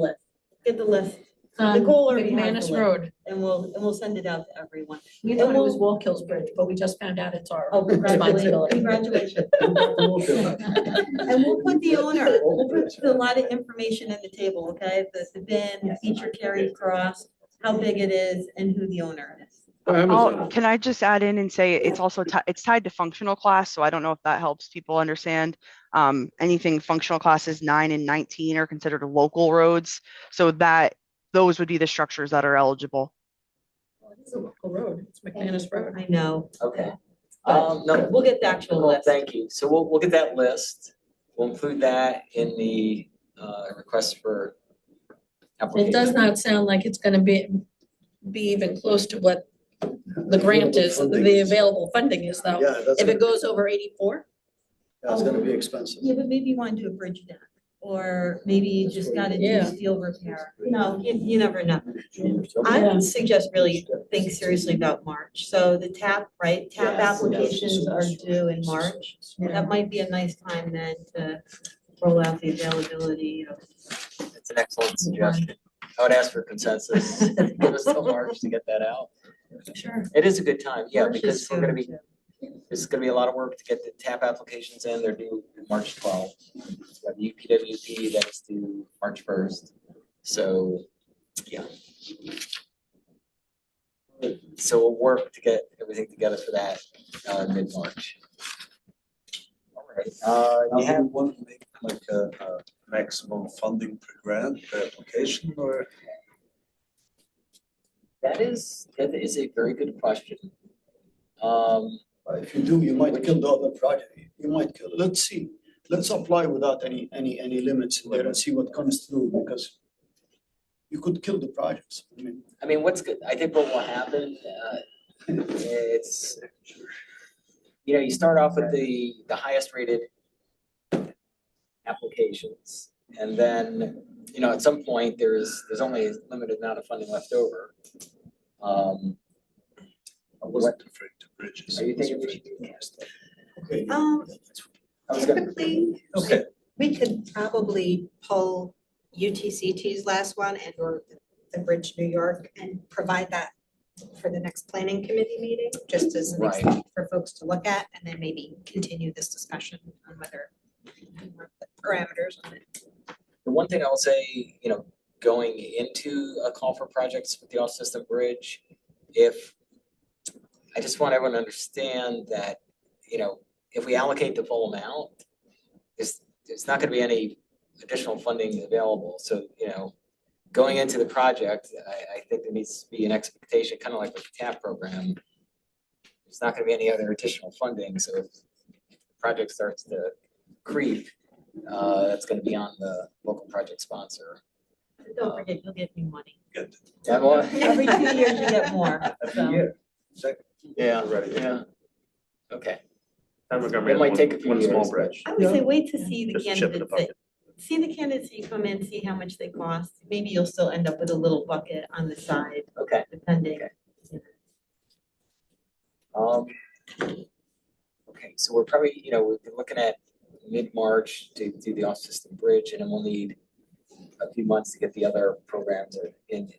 list. Um, Nicole already has the McManus list. Road. And we'll send it out to everyone. We And thought it was we'll- Walkill's Bridge, but we just found out it's our Oh, responsibility. congratulations. And we'll put the owner, we'll put a lot of information in the table, okay? The bin, the feature carried across, how big it is, and who the owner is. Can I just add in and say it's also it's tied to functional class, so I don't know if that helps people understand. Anything functional classes 9 and 19 are considered local roads, so that those would be the structures that are eligible. It's a local road. It's McManus Road. I know. Okay. But No, we'll get the actual well, list. thank you. So we'll get that list. We'll include that in the request for application. It does not sound like it's gonna be even close to what the grant is, the available funding is though. Yeah, that's If it goes over 84, that's gonna be expensive. Yeah, but maybe you want to do a bridge deck, or maybe you just gotta do Yeah. steel repair. You never know. I would suggest really think seriously about March. So the TAP, right? TAP Yes. applications are due in March. That might be a nice time then to roll out the availability of. It's an excellent suggestion. I would ask for consensus. Give us till March to get that out. sure. It is a good time, yeah, March is because we're gonna be, soon, it's gonna be a lot of work to get the TAP applications in. They're due March 12th. We have UPWP that is due March 1st. So, yeah. So we'll work to get everything together for that mid-March. All right, Now, you have, one make like a maximum funding per grant per application or? that is a very good question. If you do, you might kill the other project. You might kill, let's see. Let's apply without any limits in there and see what comes through, because you could kill the projects. I mean, what's good, I think what will happen, it's, you know, you start off with the highest rated applications. And then, you know, at some point, there's only a limited amount of funding left over. I wasn't referring to bridges. Are you I was thinking we referring should do to- Okay. I was gonna, Typically, Okay. we could probably pull UTCT's last one and or the Bridge New York and provide that for the next planning committee meeting, just as an example for folks to look at, and then maybe continue this discussion on whether we want the parameters on it. the one thing I will say, you know, going into a call for projects with the off-system bridge, I just want everyone to understand that, you know, if we allocate the full amount, there's not gonna be any additional funding available. So, you know, going into the project, I think there needs to be an expectation, kind of like with the TAP program. There's not gonna be any other additional funding, so if the project starts to creep, that's gonna be on the local project sponsor. Don't forget, you'll get new money. Good. Yeah, well, Every 2 years you get more. Every So, year. Second. Yeah, Ready. yeah. Okay. Montgomery It has might one- take a few one small years, bridge. I would say wait to see the Just a chip in the candidates that, see the candidates that you come in, see how much they cost. Maybe you'll still end up with a little bucket on the side, Okay. depending. Okay, so we're probably, we've been looking at mid-March to do the off-system bridge, and then we'll need a few months to get the other programs in,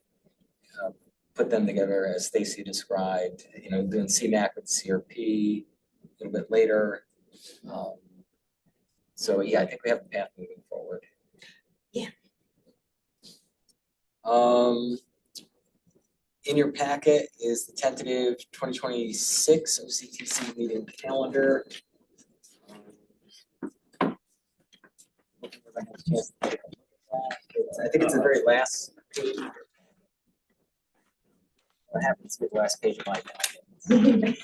put them together as Stacy described, doing CMAC with CRP a little bit later. So yeah, I think we have a path moving forward. Yeah. In your packet is the tentative 2026 OCTC meeting calendar. I think it's the very last page. What happens to be the last page of my packet?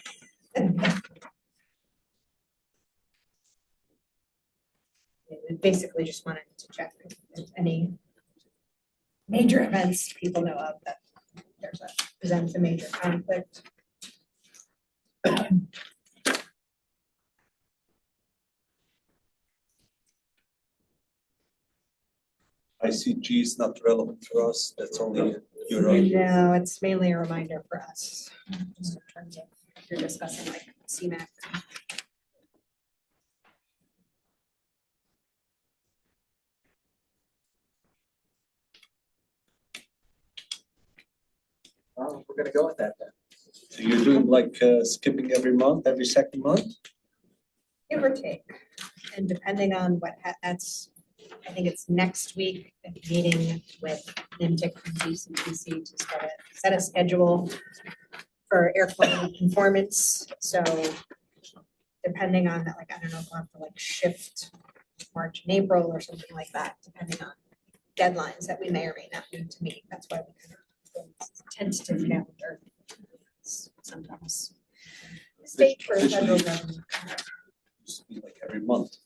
We basically just wanted to check if there's any major events people know of that presents a major conflict. ICG is not relevant for us, that's only your. No, it's mainly a reminder for us, just in terms of if you're discussing like CMAC. Well, we're gonna go with that then. So you're doing like skipping every month, every second month? Give or take, and depending on what that's, I think it's next week, a meeting with NIMTIC and OCTC to set a schedule for air quality conformance. So depending on that, like, I don't know if we'll have to like shift March and April or something like that, depending on deadlines that we may or may not need to meet. That's why we kind of tentative calendar. Sometimes state or federal government. Used to be like every month.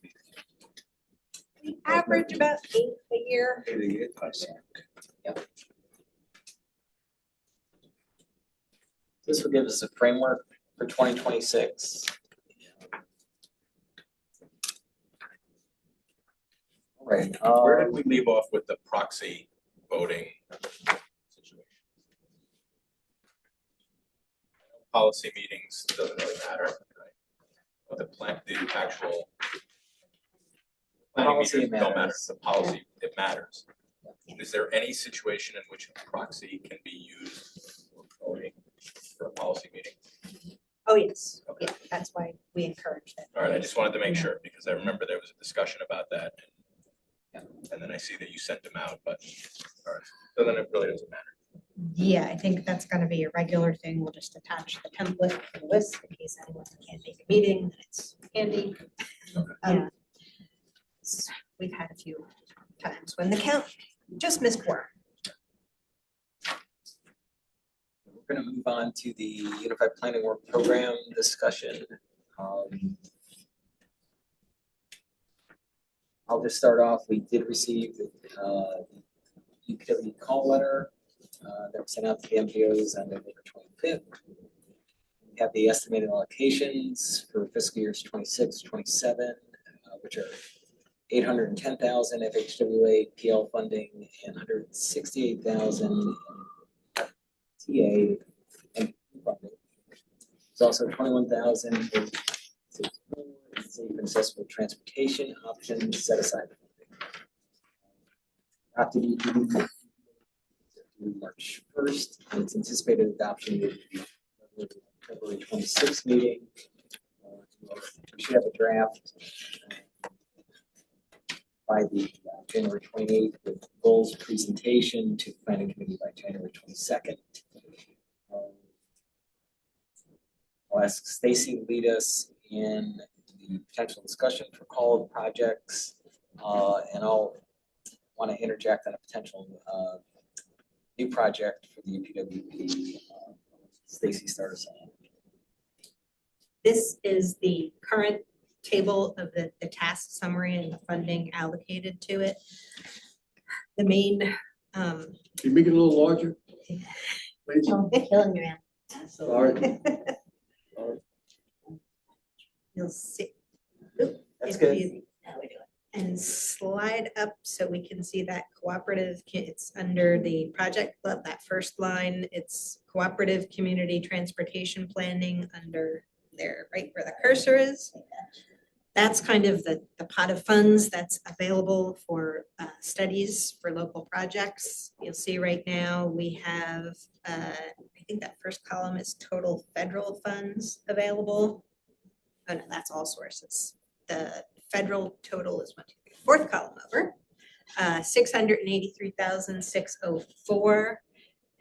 We average about 8 a year. 8 a year, I see. Yep. This will give us a framework for 2026. All right. Where did we leave off with the proxy voting situation? Policy meetings doesn't really matter, right? But the actual planning Policy meetings don't matter, matters. the policy, it matters. Is there any situation in which a proxy can be used for voting for a policy meeting? Oh, yes. Yeah, that's why we encourage that. All right, I just wanted to make sure, because I remember there was a discussion about that. And then I see that you sent them out, but, all right, so then it really doesn't matter. Yeah, I think that's gonna be a regular thing. We'll just attach the template to the list in case anyone can't make a meeting, and it's handy. We've had a few times when the count just missed one. We're gonna move on to the Unified Planning Work Program discussion. I'll just start off. We did receive the UPW call letter that was sent out to the MPOs on November 25th. We have the estimated allocations for fiscal years 26, 27, which are 810,000 FHWA PL funding and 168,000 TA and funding. There's also 21,000 for safe and accessible transportation options set aside. Adopted EPD March 1st, and its anticipated adoption will be February 26th meeting. We should have a draft by the January 28th with goals presentation to the planning committee by January 22nd. I'll ask Stacy to lead us in the potential discussion for call projects, and I'll want to interject on a potential new project for the UPWP. Stacy, start us on. This is the current table of the task summary and the funding allocated to it. The main, Can you make it a little larger? Please. killing me, man. Absolutely. You'll see. Oop, That's if good. you- And slide up so we can see that cooperative, it's under the project, that first line, it's cooperative community transportation planning under there, right where the cursor is. That's kind of the pot of funds that's available for studies for local projects. You'll see right now, we have, I think that first column is total federal funds available. Oh no, that's all sources. The federal total is fourth column over, 683,604.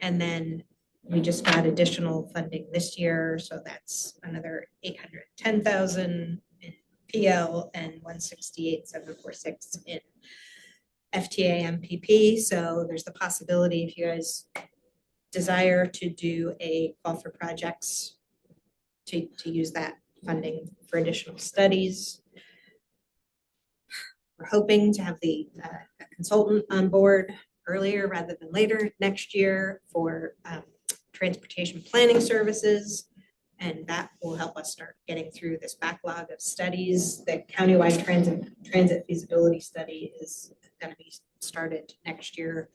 And then we just got additional funding this year, so that's another 810,000 in PL and 168,746 in FTA MPP. So there's the possibility, if you guys desire to do a call for projects, to use that funding for additional studies. We're hoping to have the consultant on board earlier rather than later next year for transportation planning services. And that will help us start getting through this backlog of studies. The countywide transit feasibility study is going to be started next year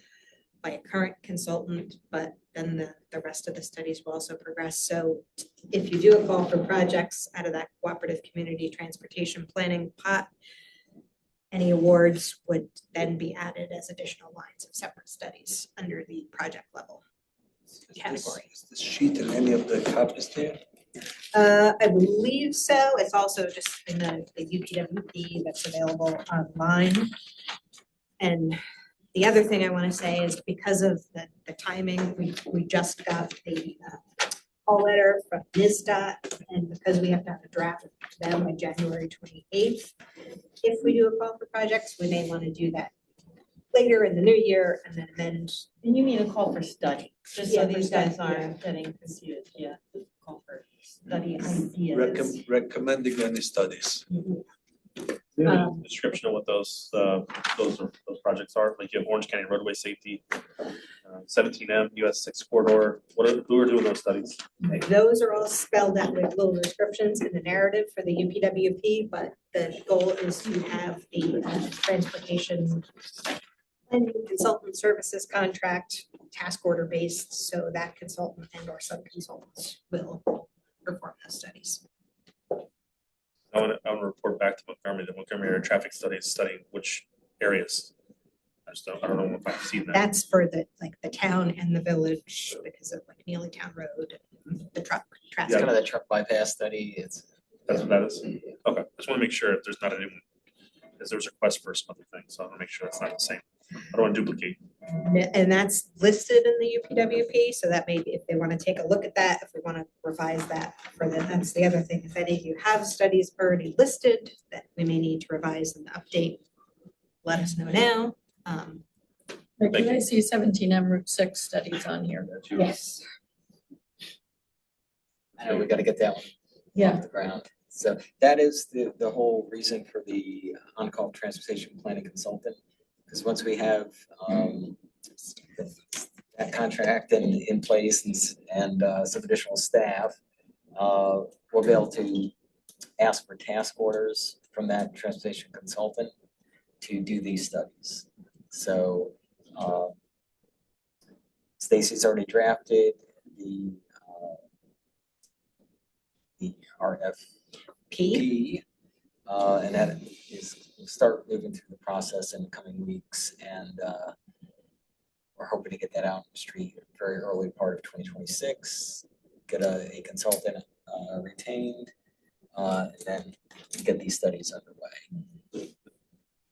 by a current consultant, but then the rest of the studies will also progress. So if you do a call for projects out of that cooperative community transportation planning pot, any awards would then be added as additional lines of separate studies under the project level category. Is this sheet in any of the copies there? I believe so. It's also just in the UPWP that's available online. And the other thing I want to say is because of the timing, we just got the call letter from NISDOT, and because we have to have a draft to them by January 28th, if we do a call for projects, we may want to do that later in the new year and then amend. And you mean a call for study, just Yeah, so for these guys study, yeah. aren't getting confused, yeah, call for study ideas. Recommending any studies. Description of what those projects are, like you have Orange County roadway safety, 17M, US 6 corridor, who are doing those studies? Those are all spelled out with little descriptions in the narrative for the UPWP, but the goal is to have the transportation planning consultant services contract task order based, so that consultant and or sub-consultants will perform those studies. I want to report back to Montgomery that Montgomery Area Traffic Study is studying which areas. I don't know if I've seen that. That's for the town and the village because of like Neely Town Road, and the truck It's traffic. kind of the truck bypass study. It's. That's what that is? Okay, just want to make sure if there's not a new, because there was a request for some other things, so I want to make sure that's not the same. I don't want to duplicate. And that's listed in the UPWP, so that maybe if they want to take a look at that, if we want to revise that for them, that's the other thing. If any of you have studies already listed that we may need to revise and update, let us know now. Can I see 17M Route 6 studies on here? Yes. I know we got to get that one off the ground. So that is the whole reason for the on-call transportation planning consultant. Because once we have that contract in place and some additional staff, we'll be able to ask for task orders from that transportation consultant to do these studies. So Stacy's already drafted the RFP, and that is we'll start moving through the process in the coming weeks, and we're hoping to get that out in the street very early part of 2026. Get a consultant retained, and then get these studies underway.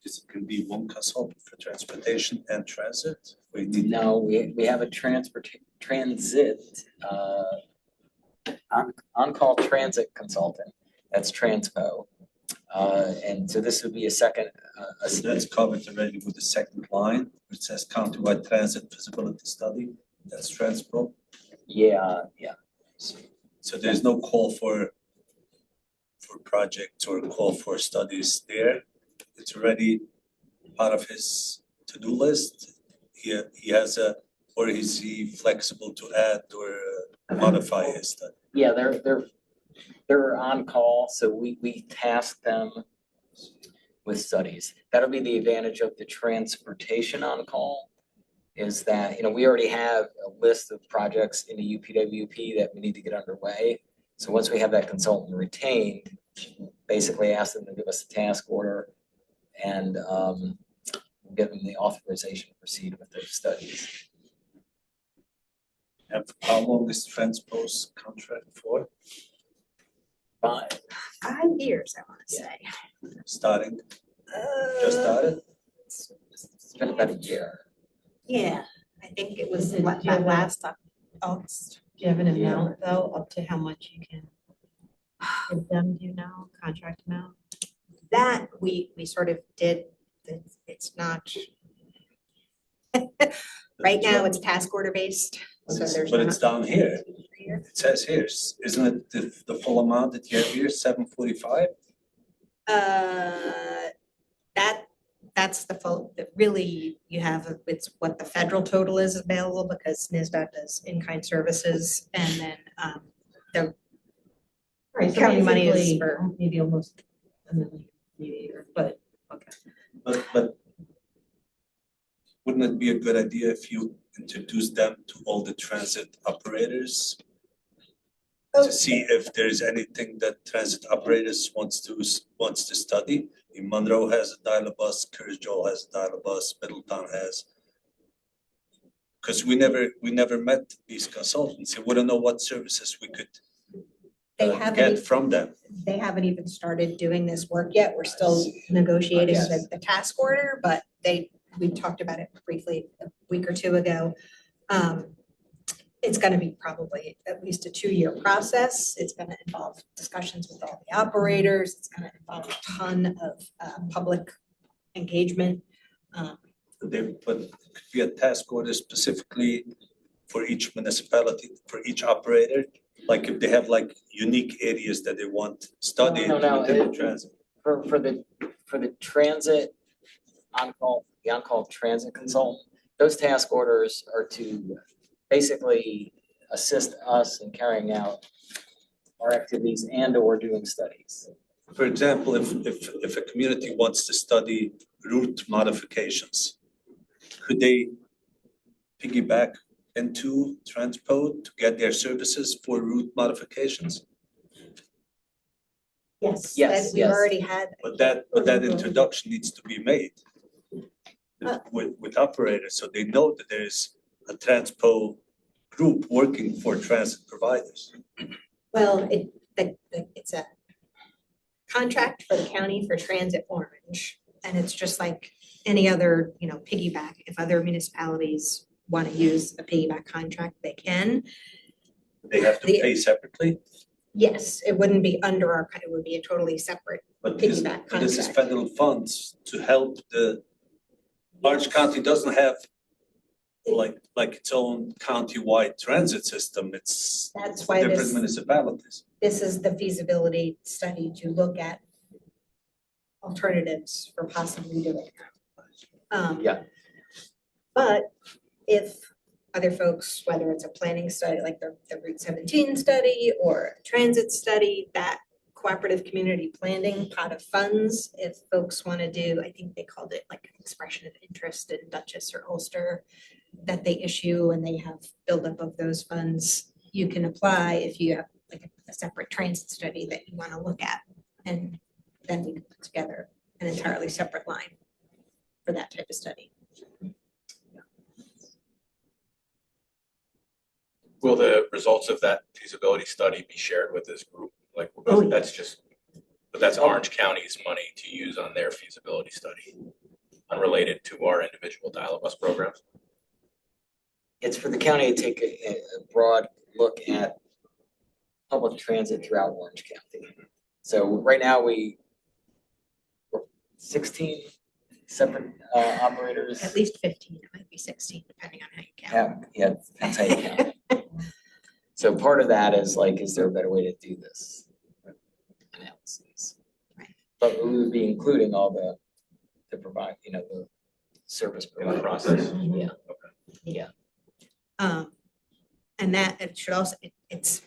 This can be one consultant for transportation and transit? No, we have a transit on-call transit consultant. That's Transpo. And so this would be a second. That's covered already with the second line, which says countywide transit feasibility study. That's Transpo. Yeah. So there's no call for projects or call for studies there. It's already part of his to-do list. He has or is he flexible to add or? modify his study. Yeah, they're on call, so we task them with studies. That'll be the advantage of the transportation on call, is that, we already have a list of projects in the UPWP that we need to get underway. So once we have that consultant retained, basically ask them to give us a task order and give them the authorization to proceed with those studies. And how long is Transpose contract for? 5. 5 years, I want to say. Starting, just started? It's been about a year. Yeah, I think it was Is it that June? last August. Do you have an amount though, up to how much you can give them, do you know, contract amount? That we sort of did, it's not. Right now, it's task order based, so there's But it's not. down here. It says here, isn't it the full amount that you have here, 745? That's the full, that really you have, it's what the federal total is available because NISDOT does in-kind services and then the Right, so county money is basically, for. maybe almost a million, maybe, but, okay. But wouldn't it be a good idea if you introduce them to all the transit operators? To see if there's anything that transit operators wants to study? Monroe has a dial-a-bus, Curtis-Joel has a dial-a-bus, Middletown has. Because we never met these consultants, we wouldn't know what services we could They haven't get even- from them. They haven't even started doing this work yet. We're still negotiating the task order, but we talked about it briefly a week or two ago. It's gonna be probably at least a 2-year process. It's gonna involve discussions with all the operators. It's gonna involve a ton of public engagement. But it could be a task order specifically for each municipality, for each operator. Like if they have like unique areas that they want studied No, within the transit. For the transit the on-call transit consultant, those task orders are to basically assist us in carrying out our activities and or doing studies. For example, if a community wants to study route modifications, could they piggyback into Transpo to get their services for route modifications? Yes. Yes, We've yes. already had. But that introduction needs to be made with operators, so they know that there's a Transpo group working for transit providers. Well, it's a contract for the county for Transit Orange. And it's just like any other, piggyback. If other municipalities want to use a piggyback contract, they can. They have to pay separately, Yes, it wouldn't be under it would be a totally separate but piggyback this is contract. federal funds to help Orange County doesn't have like its own countywide transit system. It's That's why different this, municipalities. this is the feasibility study to look at alternatives for possibly doing that. Yeah. But if other folks, whether it's a planning study, like the Route 17 study or a transit study, that cooperative community planning pot of funds, if folks want to do, I think they called it like an expression of interest in Dutchess or Ulster, that they issue and they have buildup of those funds, you can apply if you have like a separate transit study that you want to look at. And then we can put together an entirely separate line for that type of study. Will the results of that feasibility study be shared with this group? Like, that's Orange County's money to use on their feasibility study, unrelated to our individual dial-a-bus programs? It's for the county to take a broad look at public transit throughout Orange County. So right now we're 16 separate operators. At least 15, it might be 16, depending on how you count. Yeah, that's how you count. So part of that is like, is there a better way to do this analysis? Right. But we would be including all the provide, the service provider process. Yeah. Yeah. And that, it should also, it's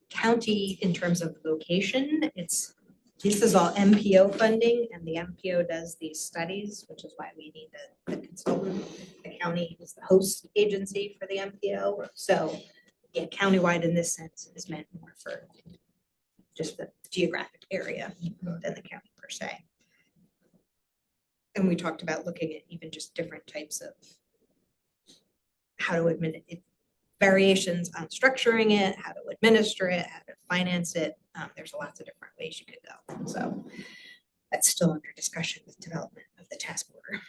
county in terms of location. This is all MPO funding, and the MPO does these studies, which is why we need the consultant. The county is the host agency for the MPO, so yeah, countywide in this sense is meant more for just the geographic area than the county per se. And we talked about looking at even just different types of how to administer variations on structuring it, how to administer it, how to finance it. There's lots of different ways you could go. So that's still under discussion with development of the task order.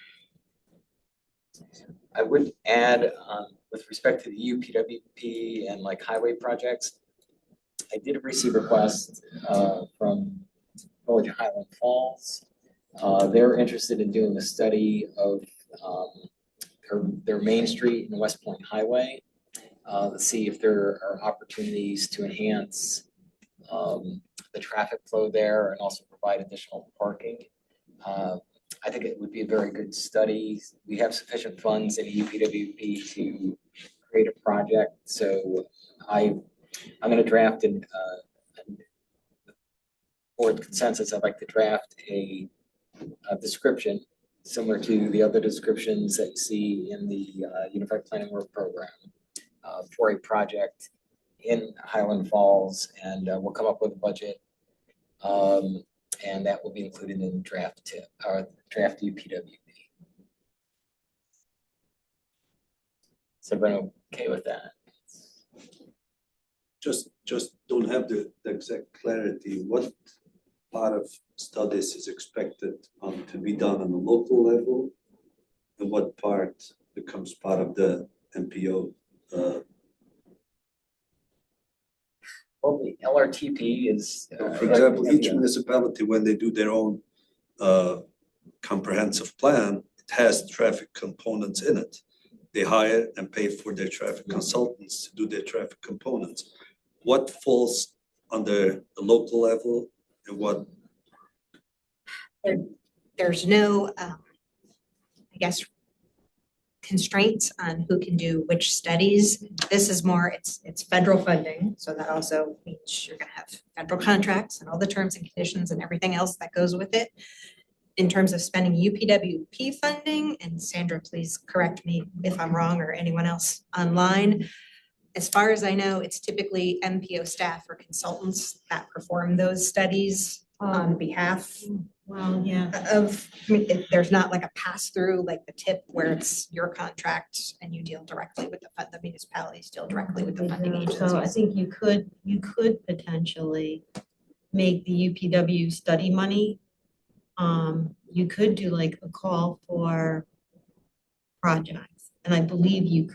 I would add, with respect to the UPWP and like highway projects, I did receive requests from Village of Highland Falls. They're interested in doing a study of their Main Street and West Point Highway. To see if there are opportunities to enhance the traffic flow there and also provide additional parking. I think it would be a very good study. We have sufficient funds in UPWP to create a project. So I'm going to draft board consensus. I'd like to draft a description similar to the other descriptions that you see in the Unified Planning Work Program for a project in Highland Falls, and we'll come up with a budget. And that will be included in draft UPWP. Is everyone okay with that? Just don't have the exact clarity. What part of studies is expected to be done on the local level? And what part becomes part of the MPO? Well, the LRTP is. For example, each municipality, when they do their own comprehensive plan, it has traffic components in it. They hire and pay for their traffic consultants to do their traffic components. What falls under the local level and what? There's no, I guess, constraints on who can do which studies. This is more, it's federal funding, so that also means you're gonna have federal contracts and all the terms and conditions and everything else that goes with it. In terms of spending UPWP funding, and Sandra, please correct me if I'm wrong or anyone else online. As far as I know, it's typically MPO staff or consultants that perform those studies on behalf Well, yeah. of, I mean, there's not like a pass-through, like the tip where it's your contract and you deal directly with the municipalities deal directly with the funding agencies. So I think you could potentially make the UPW study money. You could do like a call for projects, and I believe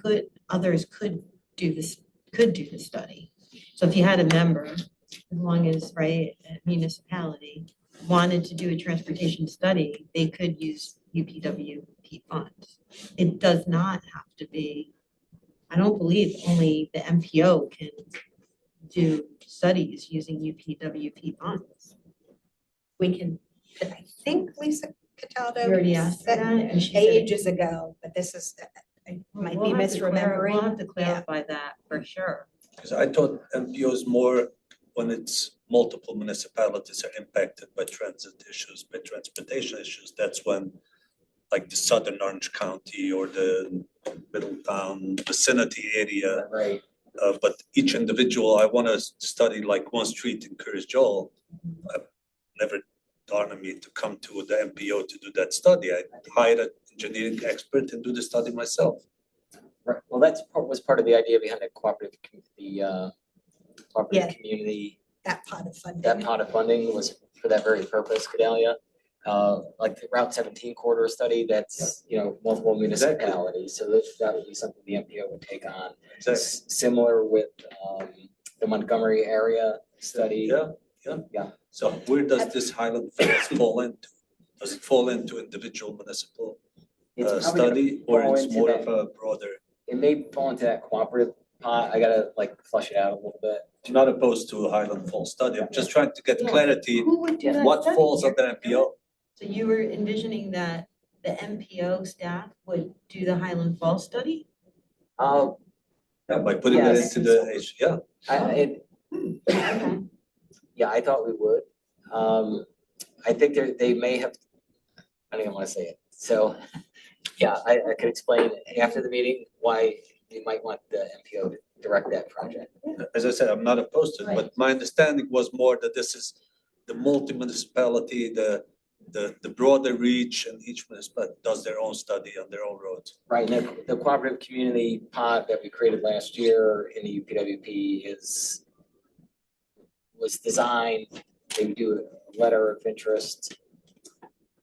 others could do the study. So if you had a member, as long as, right, a municipality wanted to do a transportation study, they could use UPWP funds. It does not have to be, I don't believe only the MPO can do studies using UPWP funds. We can, I think Lisa Cataldo You already asked said that, and she said- ages ago, but this is, I might be misremembering. We'll have to clarify that for sure. Because I thought MPO is more when it's multiple municipalities are impacted by transit issues, by transportation issues. That's when, like the southern Orange County or the Middletown vicinity area. Right. But each individual, I want to study like one street in Curtis Joel. I've never dawned on me to come to the MPO to do that study. I hired an engineering expert and do the study myself. Right. Well, was part of the idea behind the cooperative community. That pot of funding. That pot of funding was for that very purpose, Cadelia. Like the Route 17 corridor study, that's, multiple municipalities. So that would be something the MPO would take on. Similar with the Montgomery area study. Yeah. So where does this Highland Falls fall into? Does it fall into individual municipal study, or it's more of a broader? It may fall into that cooperative pot. I gotta flush it out a little bit. I'm not opposed to a Highland Falls study. I'm just trying to get clarity. Who would do that What study falls here? under MPO? So you were envisioning that the MPO staff would do the Highland Falls study? Yeah, by putting it into the, Yeah, I thought we would. I think they may have, I don't even want to say it. So, yeah, I could explain after the meeting why you might want the MPO to direct that project. As I said, I'm not opposed to it, but my understanding was more that this is the multi-municipality, the broader reach, and each municipality does their own study on their own roads. Right, and the cooperative community pod that we created last year in the UPWP was designed, they would do a letter of interest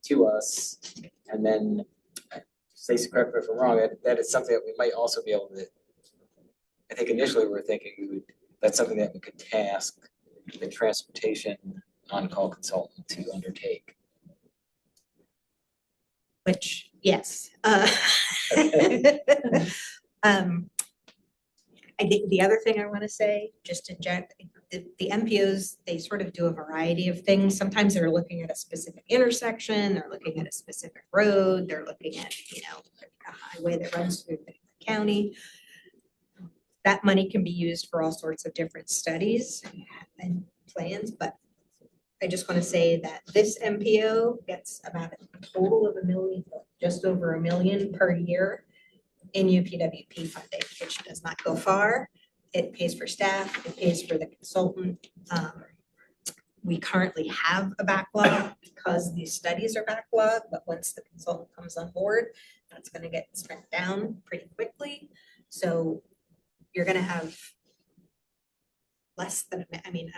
to us, and then, Stacey, correct me if I'm wrong, that is something that we might also be able to, I think initially we were thinking that's something that we could task the transportation on-call consultant to undertake. Which, yes. I think the other thing I want to say, just to inject, the MPOs, they sort of do a variety of things. Sometimes they're looking at a specific intersection, they're looking at a specific road, they're looking at, a highway that runs through the county. That money can be used for all sorts of different studies and plans, but I just want to say that this MPO gets about a total of $1 million, just over $1 million per year in UPWP funding, which does not go far. It pays for staff, it pays for the consultant. We currently have a backlog because these studies are backlogged, but once the consultant comes on board, that's going to get spent down pretty quickly. So you're going to have less than, I don't know,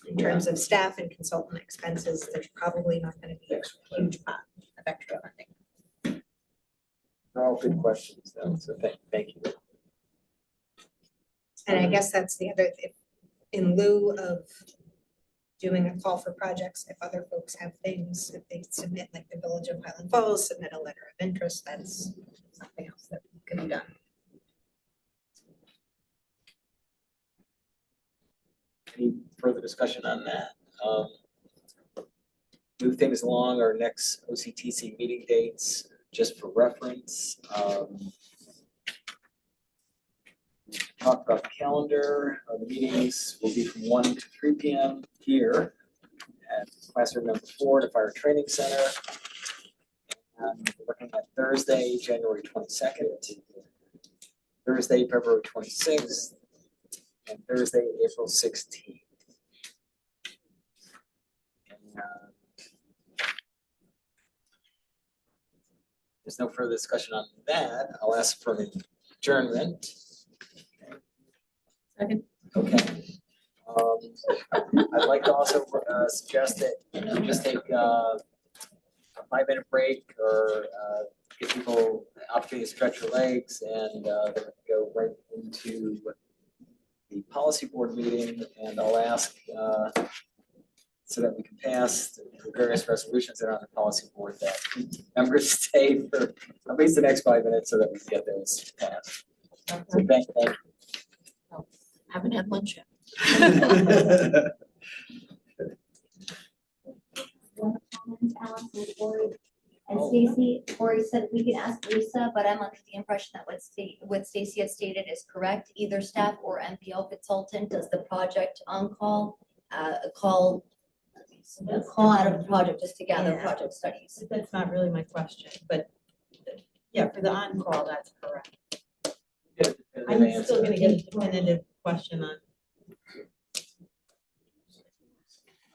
in terms of staff and consultant expenses, there's probably not going to be a huge pot of extra funding. They're all good questions though, so thank you. And I guess that's the other thing, in lieu of doing a call for projects, if other folks have things, if they submit, like the Village of Highland Falls, submit a letter of interest, that's something else that can be done. Any further discussion on that? Move things along, our next OCTC meeting dates, just for reference. Talk about the calendar. The meetings will be from 1 to 3 p.m. here at classroom number 4 at the Fire Training Center. And we're looking at Thursday, January 22nd, Thursday, February 26th, and Thursday, April 16th. And, there's no further discussion on that. I'll ask for an adjournment. Second. Okay. I'd like to also suggest that you just take a 5-minute break or give people the opportunity to stretch your legs and go right into the policy board meeting. And I'll ask so that we can pass the various resolutions that are on the policy board that members stay for at least the next 5 minutes so that we can get those passed. So thank you. Haven't had lunch yet. One comment, Alice, with Ori. And Stacy, Ori said we could ask Lisa, but I'm under the impression that what Stacy had stated is correct. Either staff or MPO consultant does the project on call, call out of the project just to gather project studies. That's not really my question, but yeah, for the on-call, that's correct. I'm still gonna get a definitive question on